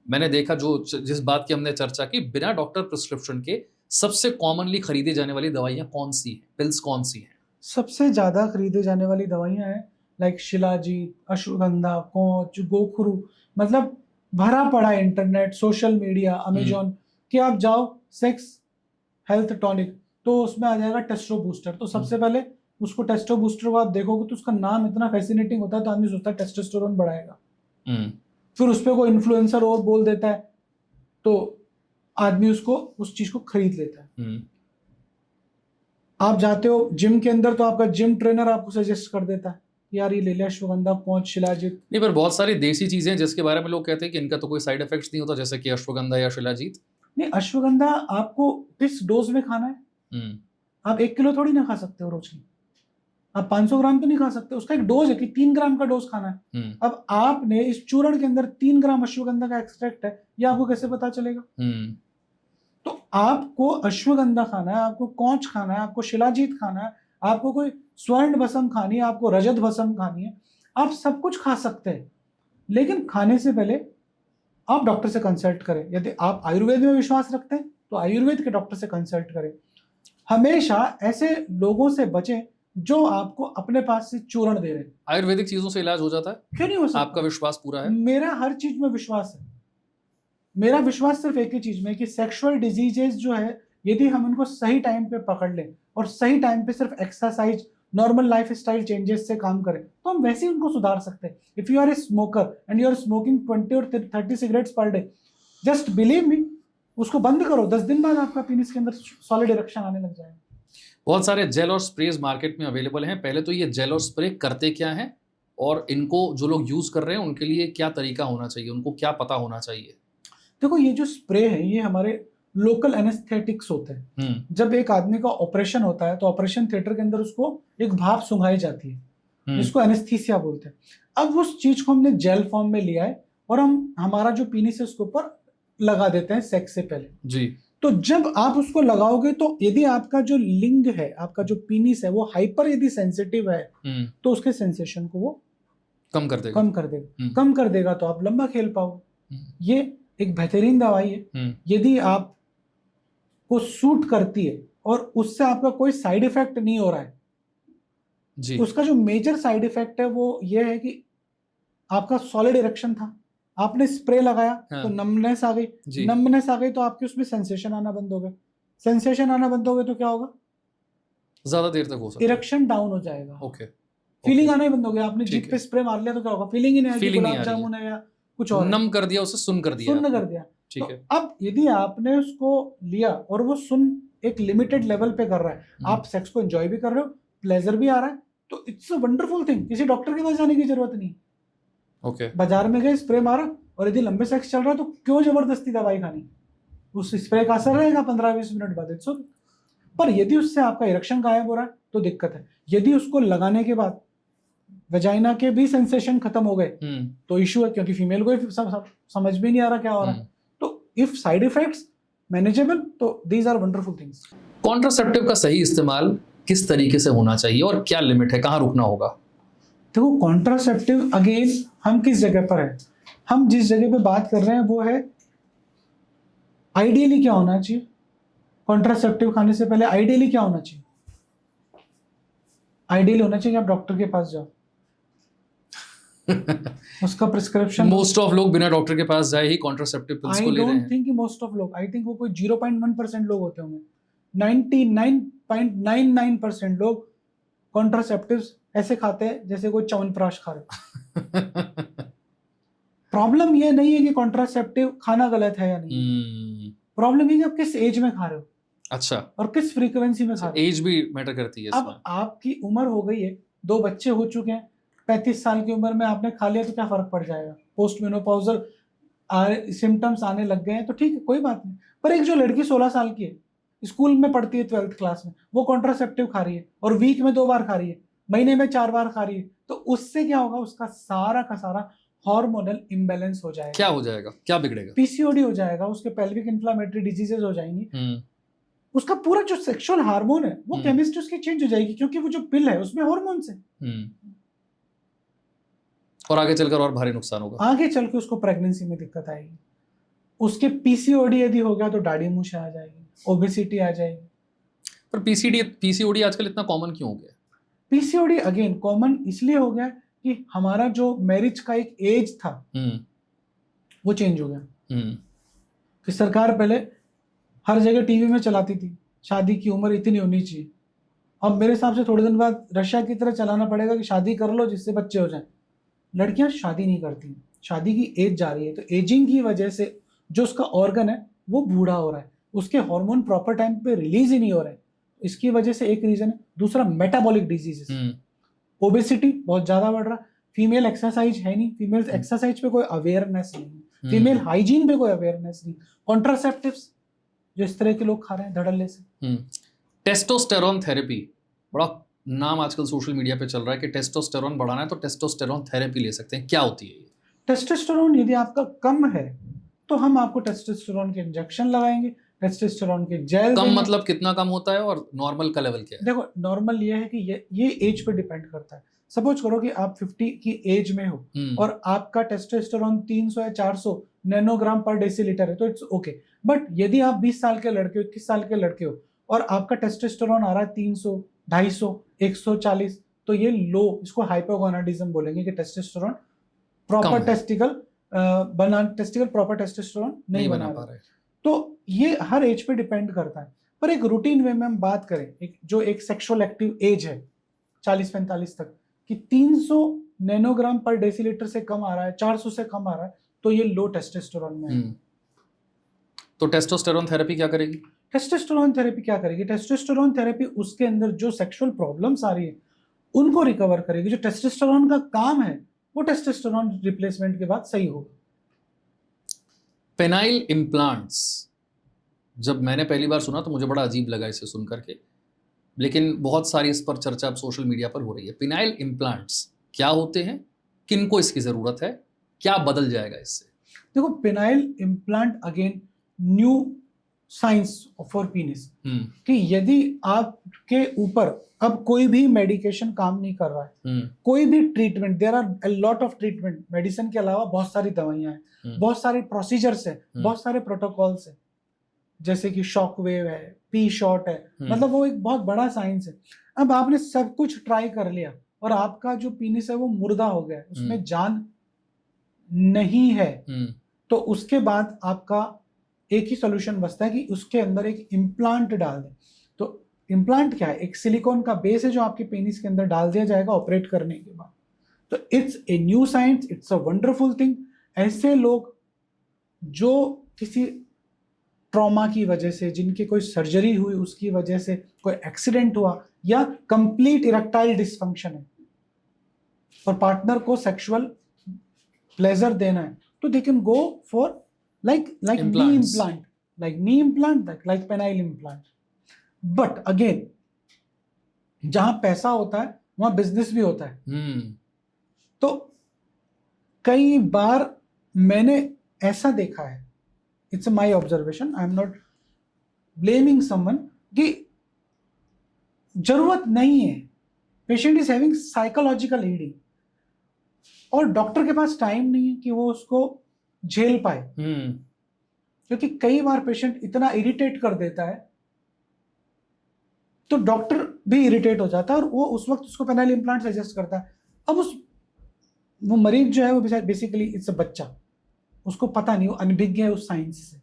मैंने देखा जिस बात की हमने चर्चा की, बिना डॉक्टर प्रिस्क्रिप्शन के सबसे कॉमनली खरीदी जाने वाली दवाइयां कौन सी हैं? पिल्स कौन सी हैं? सबसे ज्यादा खरीदे जाने वाली दवाइयां हैं लाइक शिलाजीत, अश्वगंधा, कोच, गोखरू। मतलब भरा पड़ा है इंटरनेट, सोशल मीडिया, अमेजोन कि आप जाओ सेक्स हेल्थ टॉनिक, तो उसमें आ जाएगा टेस्टो बूस्टर। तो सबसे पहले उसको टेस्टो बूस्टर को आप देखोगे तो उसका नाम इतना फैसिनेटिंग होता है तो आदमी सोचता है टेस्टोस्टेरोन बढ़ाएगा। फिर उस पर कोई इन्फ्लुएंसर और बोल देता है तो आदमी उस चीज को खरीद लेता है। आप जाते हो जिम के अंदर तो आपका जिम ट्रेनर आपको सजेस्ट कर देता है यार ये ले ले अश्वगंधा, पौंच, शिलाजीत। नहीं, पर बहुत सारी देसी चीजें हैं जिसके बारे में लोग कहते हैं कि इनका तो कोई साइड इफेक्ट्स नहीं होता, जैसे कि अश्वगंधा या शिलाजीत। नहीं, अश्वगंधा आपको किस डोज में खाना है? आप 1 किलो थोड़ी ना खा सकते हो रोज की, आप 500 ग्राम तो नहीं खा सकते। उसका एक डोज है कि 3 ग्राम का डोज खाना है। अब आपने इस चूर्ण के अंदर 3 ग्राम अश्वगंधा का एक्सट्रैक्ट है, ये आपको कैसे पता चलेगा? तो आपको अश्वगंधा खाना है, आपको कौच खाना है, आपको शिलाजीत खाना है, आपको कोई स्वर्ण भस्म खानी है, आपको रजत भस्म खानी है, आप सब कुछ खा सकते हैं। लेकिन खाने से पहले आप डॉक्टर से कंसल्ट करें। यदि आप आयुर्वेद में विश्वास रखते हैं तो आयुर्वेद के डॉक्टर से कंसल्ट करें। हमेशा ऐसे लोगों से बचें जो आपको अपने पास से चूर्ण दे रहे हैं। आयुर्वेदिक चीजों से इलाज हो जाता है? क्यों नहीं हो सकता? आपका विश्वास पूरा है? मेरा हर चीज में विश्वास है। मेरा विश्वास सिर्फ एक ही चीज में कि सेक्सुअल डिजीजेस जो है, यदि हम उनको सही टाइम पे पकड़ लें और सही टाइम पे सिर्फ exercise, normal life style changes से काम करें तो हम वैसे ही उनको सुधार सकते हैं। If you are a smoker and you are smoking 20 और 30 cigarettes per day, just believe me, उसको बंद करो, 10 दिन बाद आपका पीनिस के अंदर सॉलिड इरेक्शन आने लग जाएगा। बहुत सारे जेल और स्प्रेज मार्केट में अवेलेबल हैं। पहले तो ये जेल और स्प्रे करते क्या हैं और इनको जो लोग यूज कर रहे हैं उनके लिए क्या तरीका होना चाहिए, उनको क्या पता होना चाहिए? देखो, ये जो स्प्रे है ये हमारे लोकल एनेस्थेटिक्स होते हैं। जब एक आदमी का ऑपरेशन होता है तो ऑपरेशन थिएटर के अंदर उसको एक भाप सुंघाई जाती है, जिसको एनेस्थीसिया बोलते हैं। अब उस चीज को हमने जेल फॉर्म में लिया है और हम हमारा जो पीनिस है उसके ऊपर लगा देते हैं सेक्स से पहले जी। तो जब आप उसको लगाओगे तो यदि आपका जो लिंग है, आपका जो पीनिस है वो हाइपर यदि सेंसिटिव है तो उसके सेंसेशन को वो कम कर देगा तो आप लंबा खेल पाओगे। ये एक बेहतरीन दवाई है। यदि आप को सूट करती है और उससे आपका कोई साइड इफेक्ट नहीं हो रहा है जी। उसका जो मेजर साइड इफेक्ट है वो ये है कि आपका सॉलिड इरेक्शन था, आपने स्प्रे लगाया तो नमनेस आ गई, नमनेस आ गई तो आपके उसमें सेंसेशन आना बंद हो गए। सेंसेशन आना बंद हो गए तो क्या होगा? ज्यादा देर तक हो सकता है। इरेक्शन डाउन हो जाएगा, ओके, फीलिंग आना ही बंद हो गया। आपने ठीक जीप है। पे स्प्रे मार लिया तो क्या होगा, फीलिंग ही नहीं आएगी, Feeling नहीं गुलाब आ रही जामुन है या कुछ और है। नम कर दिया उसे, सुन कर दिया सुन्न आपने। कर दिया। ठीक तो है। अब यदि आपने उसको लिया और वो सुन एक लिमिटेड लेवल पे कर रहा है, आप सेक्स को एंजॉय भी कर रहे हो, प्लेजर भी आ रहा है, तो इट्स अ वंडरफुल थिंग। किसी डॉक्टर के पास जाने की जरूरत नहीं। ओके, बाजार में गए, स्प्रे मारा, और यदि लंबे सेक्स चल रहा है तो क्यों जबरदस्ती दवाई खानी, उस स्प्रे का असर रहेगा 15-20 मिनट बाद, इट्स ओके। पर यदि उससे आपका इरेक्शन गायब हो रहा है तो दिक्कत है। यदि उसको लगाने के बाद वेजाइना के भी सेंसेशन खत्म हो गए तो इशू है, क्योंकि फीमेल को ही समझ भी नहीं आ रहा क्या हो रहा है। तो इफ साइड इफेक्ट्स मैनेजेबल, तो these are wonderful things. Contraceptive का सही इस्तेमाल किस तरीके से होना चाहिए और क्या लिमिट है, कहाँ रुकना होगा? देखो, कॉन्ट्रासेप्टिव अगेन हम किस जगह पर है, हम जिस जगह पे बात कर रहे हैं वो है आइडियली क्या होना चाहिए। कॉन्ट्रासेप्टिव खाने से पहले आइडियली क्या होना चाहिए? आइडियल होना चाहिए आप डॉक्टर के पास जाओ, उसका प्रिस्क्रिप्शन। मोस्ट ऑफ लोग बिना डॉक्टर के पास जाए ही कॉन्ट्रासेप्टिव पिल्स को ले रहे हैं। I don't think most of लोग, आई थिंक वो कोई 0.1% लोग होते होंगे। 99.99% लोग कॉन्ट्रासेप्टिव्स ऐसे खाते हैं जैसे कोई च्यवनप्राश खा रहे। प्रॉब्लम ये नहीं है कि कॉन्ट्रासेप्टिव खाना गलत है या नहीं, प्रॉब्लम ये कि आप किस एज में खा रहे हो, अच्छा, और किस फ्रीक्वेंसी में खा रहे हो। एज भी मैटर करती है इसमें। अब आपकी उम्र हो गई है, 2 बच्चे हो चुके हैं, 35 साल की उम्र में आपने खा लिया तो क्या फर्क पड़ जाएगा? पोस्ट मेनोपॉजल सिम्टम्स आने लग गए हैं तो ठीक है, कोई बात नहीं। पर एक जो लड़की 16 साल की है, स्कूल में पढ़ती है 12th क्लास में, वो कॉन्ट्रासेप्टिव खा रही है और वीक में 2 बार खा रही है, महीने में 4 बार खा रही है, तो उससे क्या होगा? उसका सारा का सारा हार्मोनल इम्बैलेंस हो जाएगा। क्या हो जाएगा, क्या बिगड़ेगा? पीसीओडी हो जाएगा, उसके पेल्विक इन्फ्लेमेटरी डिजीजेज हो जाएंगी, उसका पूरा जो सेक्सुअल हार्मोन है वो केमिस्ट्री उसकी चेंज हो जाएगी, क्योंकि वो जो पिल है उसमें हार्मोन्स है। और आगे चलकर और भारी नुकसान होगा। आगे चल के उसको प्रेगनेंसी में दिक्कत आएगी, उसके पीसीओडी यदि हो गया तो दाढ़ी मूंछ आ जाएगी, ओबेसिटी आ जाएगी। पर पीसीओडी आजकल इतना कॉमन क्यों हो गया? पीसीओडी अगेन कॉमन इसलिए हो गया कि हमारा जो मैरिज का एक एज था वो चेंज हो गया। कि सरकार पहले हर जगह टीवी में चलाती थी शादी की उम्र इतनी होनी चाहिए, अब मेरे हिसाब से थोड़े दिन बाद रशिया की तरह चलाना पड़ेगा कि शादी कर लो जिससे बच्चे हो जाएं। लड़कियां शादी नहीं करती, शादी की एज जा रही है, तो एजिंग की वजह से जो उसका ऑर्गन है वो बूढ़ा हो रहा है, उसके हार्मोन प्रॉपर टाइम पे रिलीज ही नहीं हो रहे हैं, इसकी वजह से एक रीजन है। दूसरा मेटाबॉलिक डिजीजेस, ओबेसिटी बहुत ज्यादा बढ़ रहा है, फीमेल एक्सरसाइज है नहीं, फीमेल एक्सरसाइज पे कोई अवेयरनेस नहीं, फीमेल हाइजीन पे कोई अवेयरनेस नहीं, कॉन्ट्रासेप्टिव्स जो इस तरह के लोग खा रहे हैं धड़ल्ले से। टेस्टोस्टेरोन थेरेपी, बड़ा नाम आजकल सोशल मीडिया पे चल रहा है कि टेस्टोस्टेरोन बढ़ाना है तो टेस्टोस्टेरोन थेरेपी ले सकते हैं, क्या होती है ये? टेस्टोस्टेरोन यदि आपका कम है तो हम आपको टेस्टोस्टेरोन के इंजेक्शन लगाएंगे, टेस्टोस्टेरोन के जेल। कम मतलब कितना कम होता है और नॉर्मल का लेवल क्या है? देखो, नॉर्मल ये है कि ये एज पे डिपेंड करता है। सपोज करो कि आप 50 की एज में हो और आपका टेस्टोस्टेरोन 300 या 400 नैनोग्राम पर डेसीलीटर है तो इट्स ओके। बट यदि आप 20 साल के लड़के हो, 21 साल के लड़के हो और आपका टेस्टोस्टेरोन आ रहा है 300, 250, 140, तो ये लो, इसको हाइपोगोनाडिज्म बोलेंगे कि testosterone proper testicle proper testosterone नहीं बना पा रहे। तो ये हर एज पे डिपेंड करता है। पर एक रूटीन वे में हम बात करें, एक सेक्सुअल एक्टिव एज है 40-45 तक कि 300 नैनोग्राम पर डेसीलीटर से कम आ रहा है, 400 से कम आ रहा है, तो ये लो टेस्टोस्टेरोन में है। तो टेस्टोस्टेरोन थेरेपी क्या करेगी? टेस्टोस्टेरोन थेरेपी क्या करेगी? टेस्टोस्टेरोन थेरेपी उसके अंदर जो सेक्सुअल प्रॉब्लम्स आ रही है उनको रिकवर करेगी। जो टेस्टोस्टेरोन का काम है वो टेस्टोस्टेरोन रिप्लेसमेंट के बाद सही होगा। पेनाइल इम्प्लांट्स, जब मैंने पहली बार सुना तो मुझे बड़ा अजीब लगा इसे सुन करके, लेकिन बहुत सारी इस पर चर्चा अब सोशल मीडिया पर हो रही है। पेनाइल इम्प्लांट्स क्या होते हैं, किनको इसकी ज़रूरत है, क्या बदल जाएगा इससे? देखो, penile implant again new science for penis, कि यदि आपके ऊपर अब कोई भी मेडिकेशन काम नहीं कर रहा है, कोई भी treatment, there are a lot of treatment, medicine के अलावा बहुत सारी दवाइयां हैं, बहुत सारे प्रोसीजर्स है, बहुत सारे प्रोटोकॉल्स है, जैसे कि शॉक वेव है, पी शॉट है, मतलब वो एक बहुत बड़ा साइंस है। अब आपने सब कुछ ट्राई कर लिया और आपका जो पीनिस है वो मुर्दा हो गया, उसमें जान नहीं है, तो उसके बाद आपका एक ही सोल्यूशन बचता है कि उसके अंदर एक इम्प्लांट डाल दें। तो इम्प्लांट क्या है? एक सिलिकॉन का बेस है जो आपके पेनिस के अंदर डाल दिया जाएगा ऑपरेट करने के बाद। तो it's a new science, it's a wonderful thing. ऐसे लोग जो किसी ट्रॉमा की वजह से, जिनकी कोई सर्जरी हुई उसकी वजह से, कोई एक्सीडेंट हुआ, या कंप्लीट इरेक्टाइल डिसफंक्शन है और पार्टनर को सेक्सुअल प्लेजर देना है, तो they can go for like knee implant, like penile implant. But again, जहां पैसा होता है वहां बिजनेस भी होता है। तो कई बार मैंने ऐसा देखा है, it's my observation, I am not blaming someone, कि जरूरत नहीं है, पेशेंट इज हैविंग साइकोलॉजिकल ईडिंग और डॉक्टर के पास टाइम नहीं है कि वो उसको झेल पाए, क्योंकि कई बार पेशेंट इतना इरिटेट कर देता है तो डॉक्टर भी इरिटेट हो जाता है और वो उस वक्त उसको पेनाइल इम्प्लांट सजेस्ट करता है। अब वो मरीज जो है वो बेसिकली इट्स अ बच्चा, उसको पता नहीं, वो अनभिज्ञ है उस साइंस से।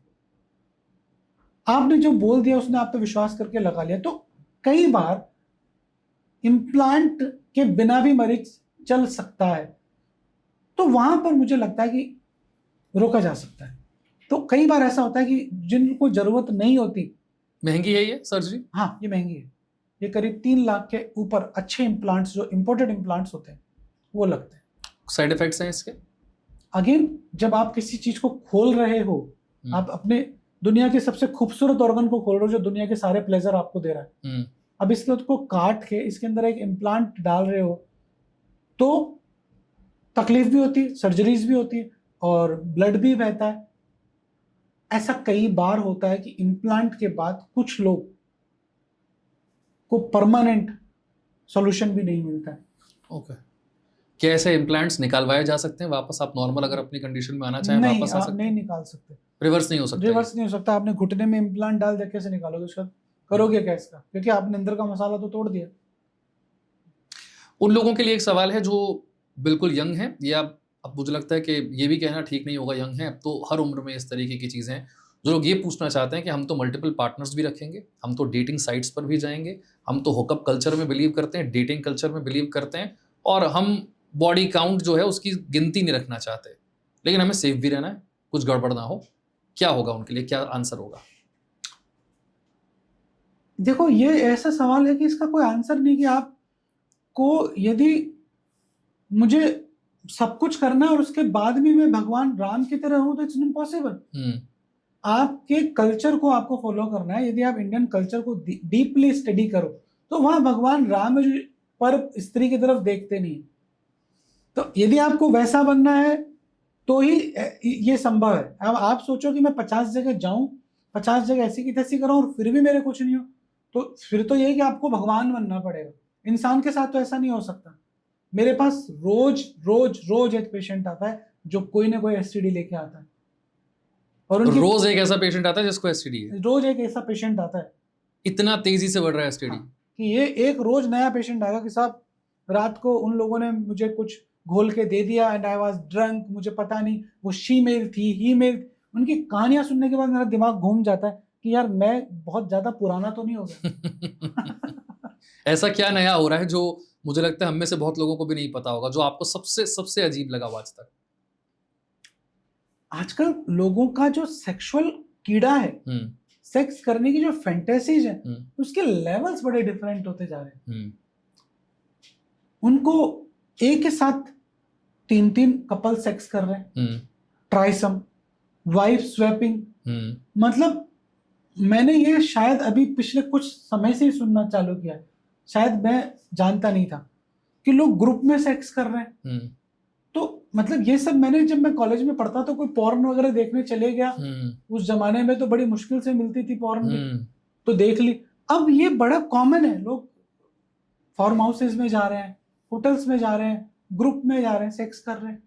आपने जो बोल दिया उसने आप पे विश्वास करके लगा लिया। तो कई बार इम्प्लांट के बिना भी मरीज चल सकता है, तो वहां पर मुझे लगता है कि रोका जा सकता है। तो कई बार ऐसा होता है कि जिनको जरूरत नहीं होती। महंगी है ये सर्जरी? हाँ, ये महंगी है। ये करीब 3 लाख के ऊपर अच्छे इम्प्लांट्स, जो इंपोर्टेड इम्प्लांट्स होते हैं, वो लगते हैं। साइड इफेक्ट्स हैं इसके? अगेन, जब आप किसी चीज को खोल रहे हो, आप अपने दुनिया के सबसे खूबसूरत ऑर्गन को खोल रहे हो जो दुनिया के सारे प्लेजर आपको दे रहा है, अब इसको काट के इसके अंदर एक इम्प्लांट डाल रहे हो, तो तकलीफ भी होती है, सर्जरीज भी होती है और ब्लड भी बहता है। ऐसा कई बार होता है कि इम्प्लांट के बाद कुछ लोग को परमानेंट सॉल्यूशन भी नहीं मिलता है। ओके। क्या ऐसे इम्प्लांट्स निकालवाए जा सकते हैं वापस? आप नॉर्मल अगर अपनी कंडीशन में आना चाहें वापस आ सकते हैं? नहीं निकाल सकते। रिवर्स नहीं हो सकता? रिवर्स नहीं हो सकता। आपने घुटने में इम्प्लांट डाल दिया, कैसे निकालोगे उसका? करोगे क्या इसका? क्योंकि आपने अंदर का मसाला तो तोड़ दिया। उन लोगों के लिए एक सवाल है जो बिल्कुल यंग है, या अब मुझे लगता है कि ये भी कहना ठीक नहीं होगा यंग है, अब तो हर उम्र में इस तरीके की चीज़ें हैं, जो लोग ये पूछना चाहते हैं कि हम तो मल्टीपल पार्टनर्स भी रखेंगे, हम तो डेटिंग साइट्स पर भी जाएंगे, हम तो हुकअप कल्चर में बिलीव करते हैं, डेटिंग कल्चर में बिलीव करते हैं, और हम बॉडी काउंट जो है उसकी गिनती नहीं रखना चाहते, लेकिन हमें सेफ भी रहना है, कुछ गड़बड़ ना हो। क्या होगा उनके लिए, क्या आंसर होगा? देखो, ये ऐसा सवाल है कि इसका कोई आंसर नहीं, कि आपको यदि मुझे सब कुछ करना है और उसके बाद भी मैं भगवान राम की तरह हूं, तो इट्स इम्पॉसिबल। आपके कल्चर को आपको फॉलो करना है। यदि आप इंडियन कल्चर को डीपली स्टडी करो तो वहां भगवान राम पर स्त्री की तरफ देखते नहीं। तो यदि आपको वैसा बनना है तो ही ये संभव है। अब आप सोचो कि मैं 50 जगह जाऊं, 50 जगह ऐसी की तैसी कराऊं और फिर भी मेरे कुछ नहीं हो, तो फिर तो ये कि आपको भगवान बनना पड़ेगा। इंसान के साथ तो ऐसा नहीं हो सकता। मेरे पास रोज रोज रोज एक पेशेंट आता है जो कोई ना कोई एसटीडी लेके आता है, और रोज एक ऐसा पेशेंट आता है जिसको एसटीडी है? रोज एक ऐसा पेशेंट आता है। इतना तेजी से बढ़ रहा है एसटीडी? कि ये एक रोज नया पेशेंट आएगा कि साहब रात को उन लोगों ने मुझे कुछ घोल के दे दिया एंड आई वाज ड्रंक, मुझे पता नहीं वो शी मेल थी, ही मेल। उनकी कहानियां सुनने के बाद मेरा दिमाग घूम जाता है कि यार मैं बहुत ज्यादा पुराना तो नहीं हो गया। ऐसा क्या नया हो रहा है जो मुझे लगता है हम में से बहुत लोगों को भी नहीं पता होगा, जो आपको सबसे सबसे अजीब लगा आज तक? आजकल लोगों का जो सेक्सुअल कीड़ा है, सेक्स करने की जो फैंटेसीज है, उसके लेवल्स बड़े डिफरेंट होते जा रहे हैं। उनको एक के साथ 3-3 कपल सेक्स कर रहे हैं, ट्राइसम, वाइफ स्वैपिंग। मतलब मैंने ये शायद अभी पिछले कुछ समय से ही सुनना चालू किया है, शायद मैं जानता नहीं था कि लोग ग्रुप में सेक्स कर रहे हैं। तो मतलब ये सब मैंने, जब मैं कॉलेज में पढ़ता तो कोई पॉर्न वगैरह देखने चले गया, उस जमाने में तो बड़ी मुश्किल से मिलती थी पॉर्न भी, तो देख ली। अब ये बड़ा कॉमन है, लोग फार्म हाउसेज में जा रहे हैं, होटल्स में जा रहे हैं, ग्रुप में जा रहे हैं, सेक्स कर रहे हैं।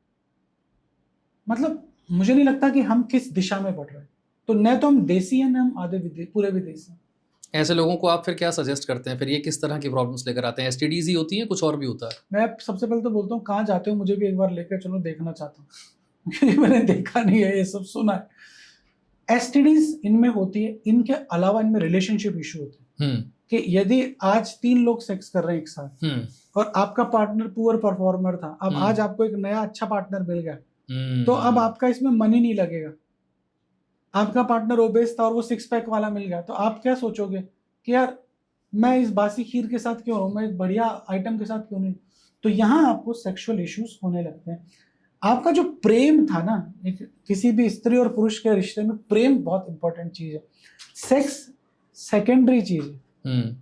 मतलब मुझे नहीं लगता कि हम किस दिशा में बढ़ रहे हैं। तो न तो हम देसी हैं, न हम आधे पूरे विदेशी हैं। ऐसे लोगों को आप फिर क्या सजेस्ट करते हैं? फिर ये किस तरह की प्रॉब्लम्स लेकर आते हैं? एसटीडीज ही होती हैं, कुछ और भी होता है? मैं सबसे पहले तो बोलता हूँ, कहाँ जाते हो, मुझे भी एक बार लेकर चलो, देखना चाहता हूँ क्योंकि मैंने देखा नहीं है, ये सब सुना है। एसटीडीज इनमें होती है, इनके अलावा इनमें रिलेशनशिप इशू होते हैं। कि यदि आज 3 लोग सेक्स कर रहे हैं एक साथ और आपका पार्टनर पुअर परफॉर्मर था, अब आज आपको एक नया अच्छा पार्टनर मिल गया, तो अब आपका इसमें मन ही नहीं लगेगा। आपका पार्टनर ओबेस था और वो 6 पैक वाला मिल गया, तो आप क्या सोचोगे कि यार मैं इस बासी खीर के साथ क्यों रहूं, मैं इस बढ़िया आइटम के साथ क्यों नहीं। तो यहाँ आपको सेक्सुअल इश्यूज होने लगते हैं। आपका जो प्रेम था ना, किसी भी स्त्री और पुरुष के रिश्ते में प्रेम बहुत इंपॉर्टेंट चीज है, सेक्स सेकेंडरी चीज है।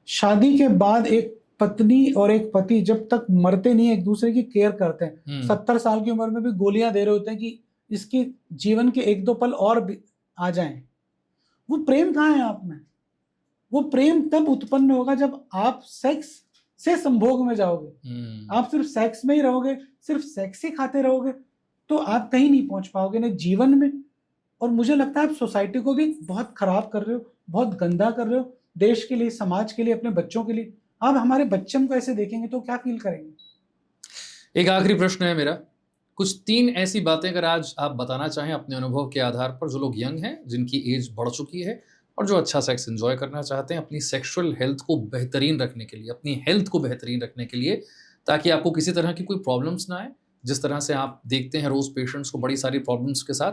शादी के बाद एक पत्नी और एक पति जब तक मरते नहीं एक दूसरे की केयर करते हैं, 70 साल की उम्र में भी गोलियां दे रहे होते हैं कि इसके जीवन के 1-2 पल और भी आ जाएं, वो प्रेम कहाँ है आप में? वो प्रेम तब उत्पन्न होगा जब आप सेक्स से संभोग में जाओगे। आप सिर्फ सेक्स में ही रहोगे, सिर्फ सेक्स ही खाते रहोगे, तो आप कहीं नहीं पहुंच पाओगे ना जीवन में। और मुझे लगता है आप सोसाइटी को भी बहुत खराब कर रहे हो, बहुत गंदा कर रहे हो, देश के लिए, समाज के लिए, अपने बच्चों के लिए। आप हमारे बच्चे हमको ऐसे देखेंगे तो क्या फील करेंगे? एक आखिरी प्रश्न है मेरा, कुछ 3 ऐसी बातें अगर आज आप बताना चाहें अपने अनुभव के आधार पर, जो लोग यंग हैं, जिनकी एज बढ़ चुकी है और जो अच्छा सेक्स एंजॉय करना चाहते हैं अपनी सेक्सुअल हेल्थ को बेहतरीन रखने के लिए, अपनी हेल्थ को बेहतरीन रखने के लिए, ताकि आपको किसी तरह की कोई प्रॉब्लम्स ना आए, जिस तरह से आप देखते हैं रोज पेशेंट्स को बड़ी सारी प्रॉब्लम्स के साथ।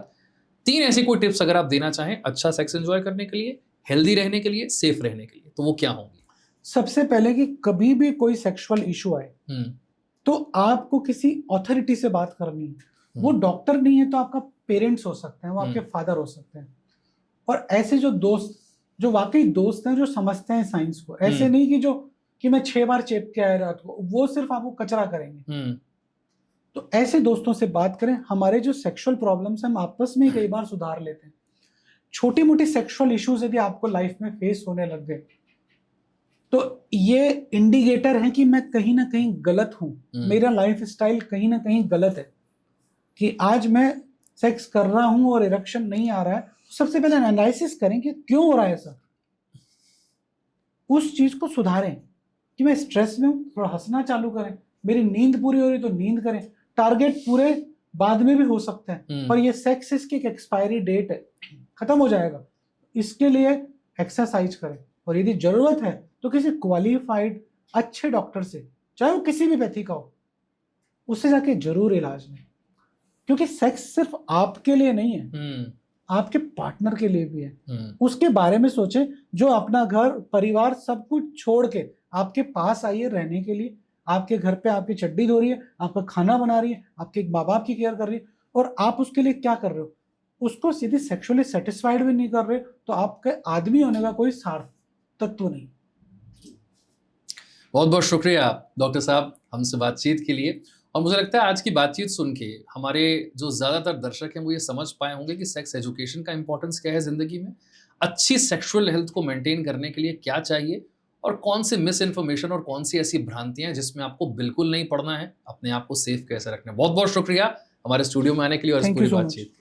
3 ऐसी कोई टिप्स अगर आप देना चाहें अच्छा सेक्स एंजॉय करने के लिए, हेल्दी रहने के लिए, सेफ रहने के लिए, तो वो क्या होंगी? सबसे पहले कि कभी भी कोई सेक्सुअल इशू आए तो आपको किसी अथॉरिटी से बात करनी है। वो डॉक्टर नहीं है तो आपका पेरेंट्स हो सकते हैं, वो आपके फादर हो सकते हैं, और ऐसे जो दोस्त, जो वाकई दोस्त हैं, जो समझते हैं साइंस को, ऐसे नहीं कि मैं 6 बार चेप के आया रात को, वो सिर्फ आपको कचरा करेंगे। तो ऐसे दोस्तों से बात करें। हमारे जो सेक्सुअल प्रॉब्लम्स हम आपस में कई बार सुधार लेते हैं। छोटी मोटी सेक्सुअल इश्यूज यदि आपको लाइफ में फेस होने लग गए तो ये इंडिकेटर है कि मैं कहीं ना कहीं गलत हूं, मेरा लाइफ स्टाइल कहीं ना कहीं गलत है, कि आज मैं सेक्स कर रहा हूं और इरेक्शन नहीं आ रहा है। सबसे पहले एनालिसिस करें कि क्यों हो रहा है ऐसा, उस चीज को सुधारें। कि मैं स्ट्रेस में हूं, थोड़ा हंसना चालू करें। मेरी नींद पूरी हो रही तो नींद करें। टारगेट पूरे बाद में भी हो सकते हैं, पर ये सेक्स इसकी एक एक्सपायरी डेट है, खत्म हो जाएगा। इसके लिए एक्सरसाइज करें, और यदि जरूरत है तो किसी क्वालिफाइड अच्छे डॉक्टर से, चाहे वो किसी भी पैथी का हो, उससे जाके जरूर इलाज लें। क्योंकि सेक्स सिर्फ आपके लिए नहीं है, आपके पार्टनर के लिए भी है। उसके बारे में सोचें, जो अपना घर परिवार सब कुछ छोड़ के आपके पास आई है रहने के लिए, आपके घर पे आपकी चड्डी धो रही है, आपका खाना बना रही है, आपके माँ बाप की केयर कर रही है, और आप उसके लिए क्या कर रहे हो? उसको सीधे सेक्सुअली सेटिस्फाइड भी नहीं कर रहे, तो आपके आदमी होने का कोई सार्थकत्व नहीं। बहुत बहुत शुक्रिया डॉक्टर साहब हमसे बातचीत के लिए। और मुझे लगता है आज की बातचीत सुन के हमारे जो ज़्यादातर दर्शक हैं वो ये समझ पाए होंगे कि सेक्स एजुकेशन का इंपॉर्टेंस क्या है ज़िंदगी में, अच्छी सेक्सुअल हेल्थ को मेंटेन करने के लिए क्या चाहिए, और कौन सी मिस इन्फॉर्मेशन और कौन सी ऐसी भ्रांतियां जिसमें आपको बिल्कुल नहीं पड़ना है, अपने आप को सेफ कैसे रखना है। बहुत बहुत शुक्रिया हमारे स्टूडियो में आने के लिए और इस पूरी बातचीत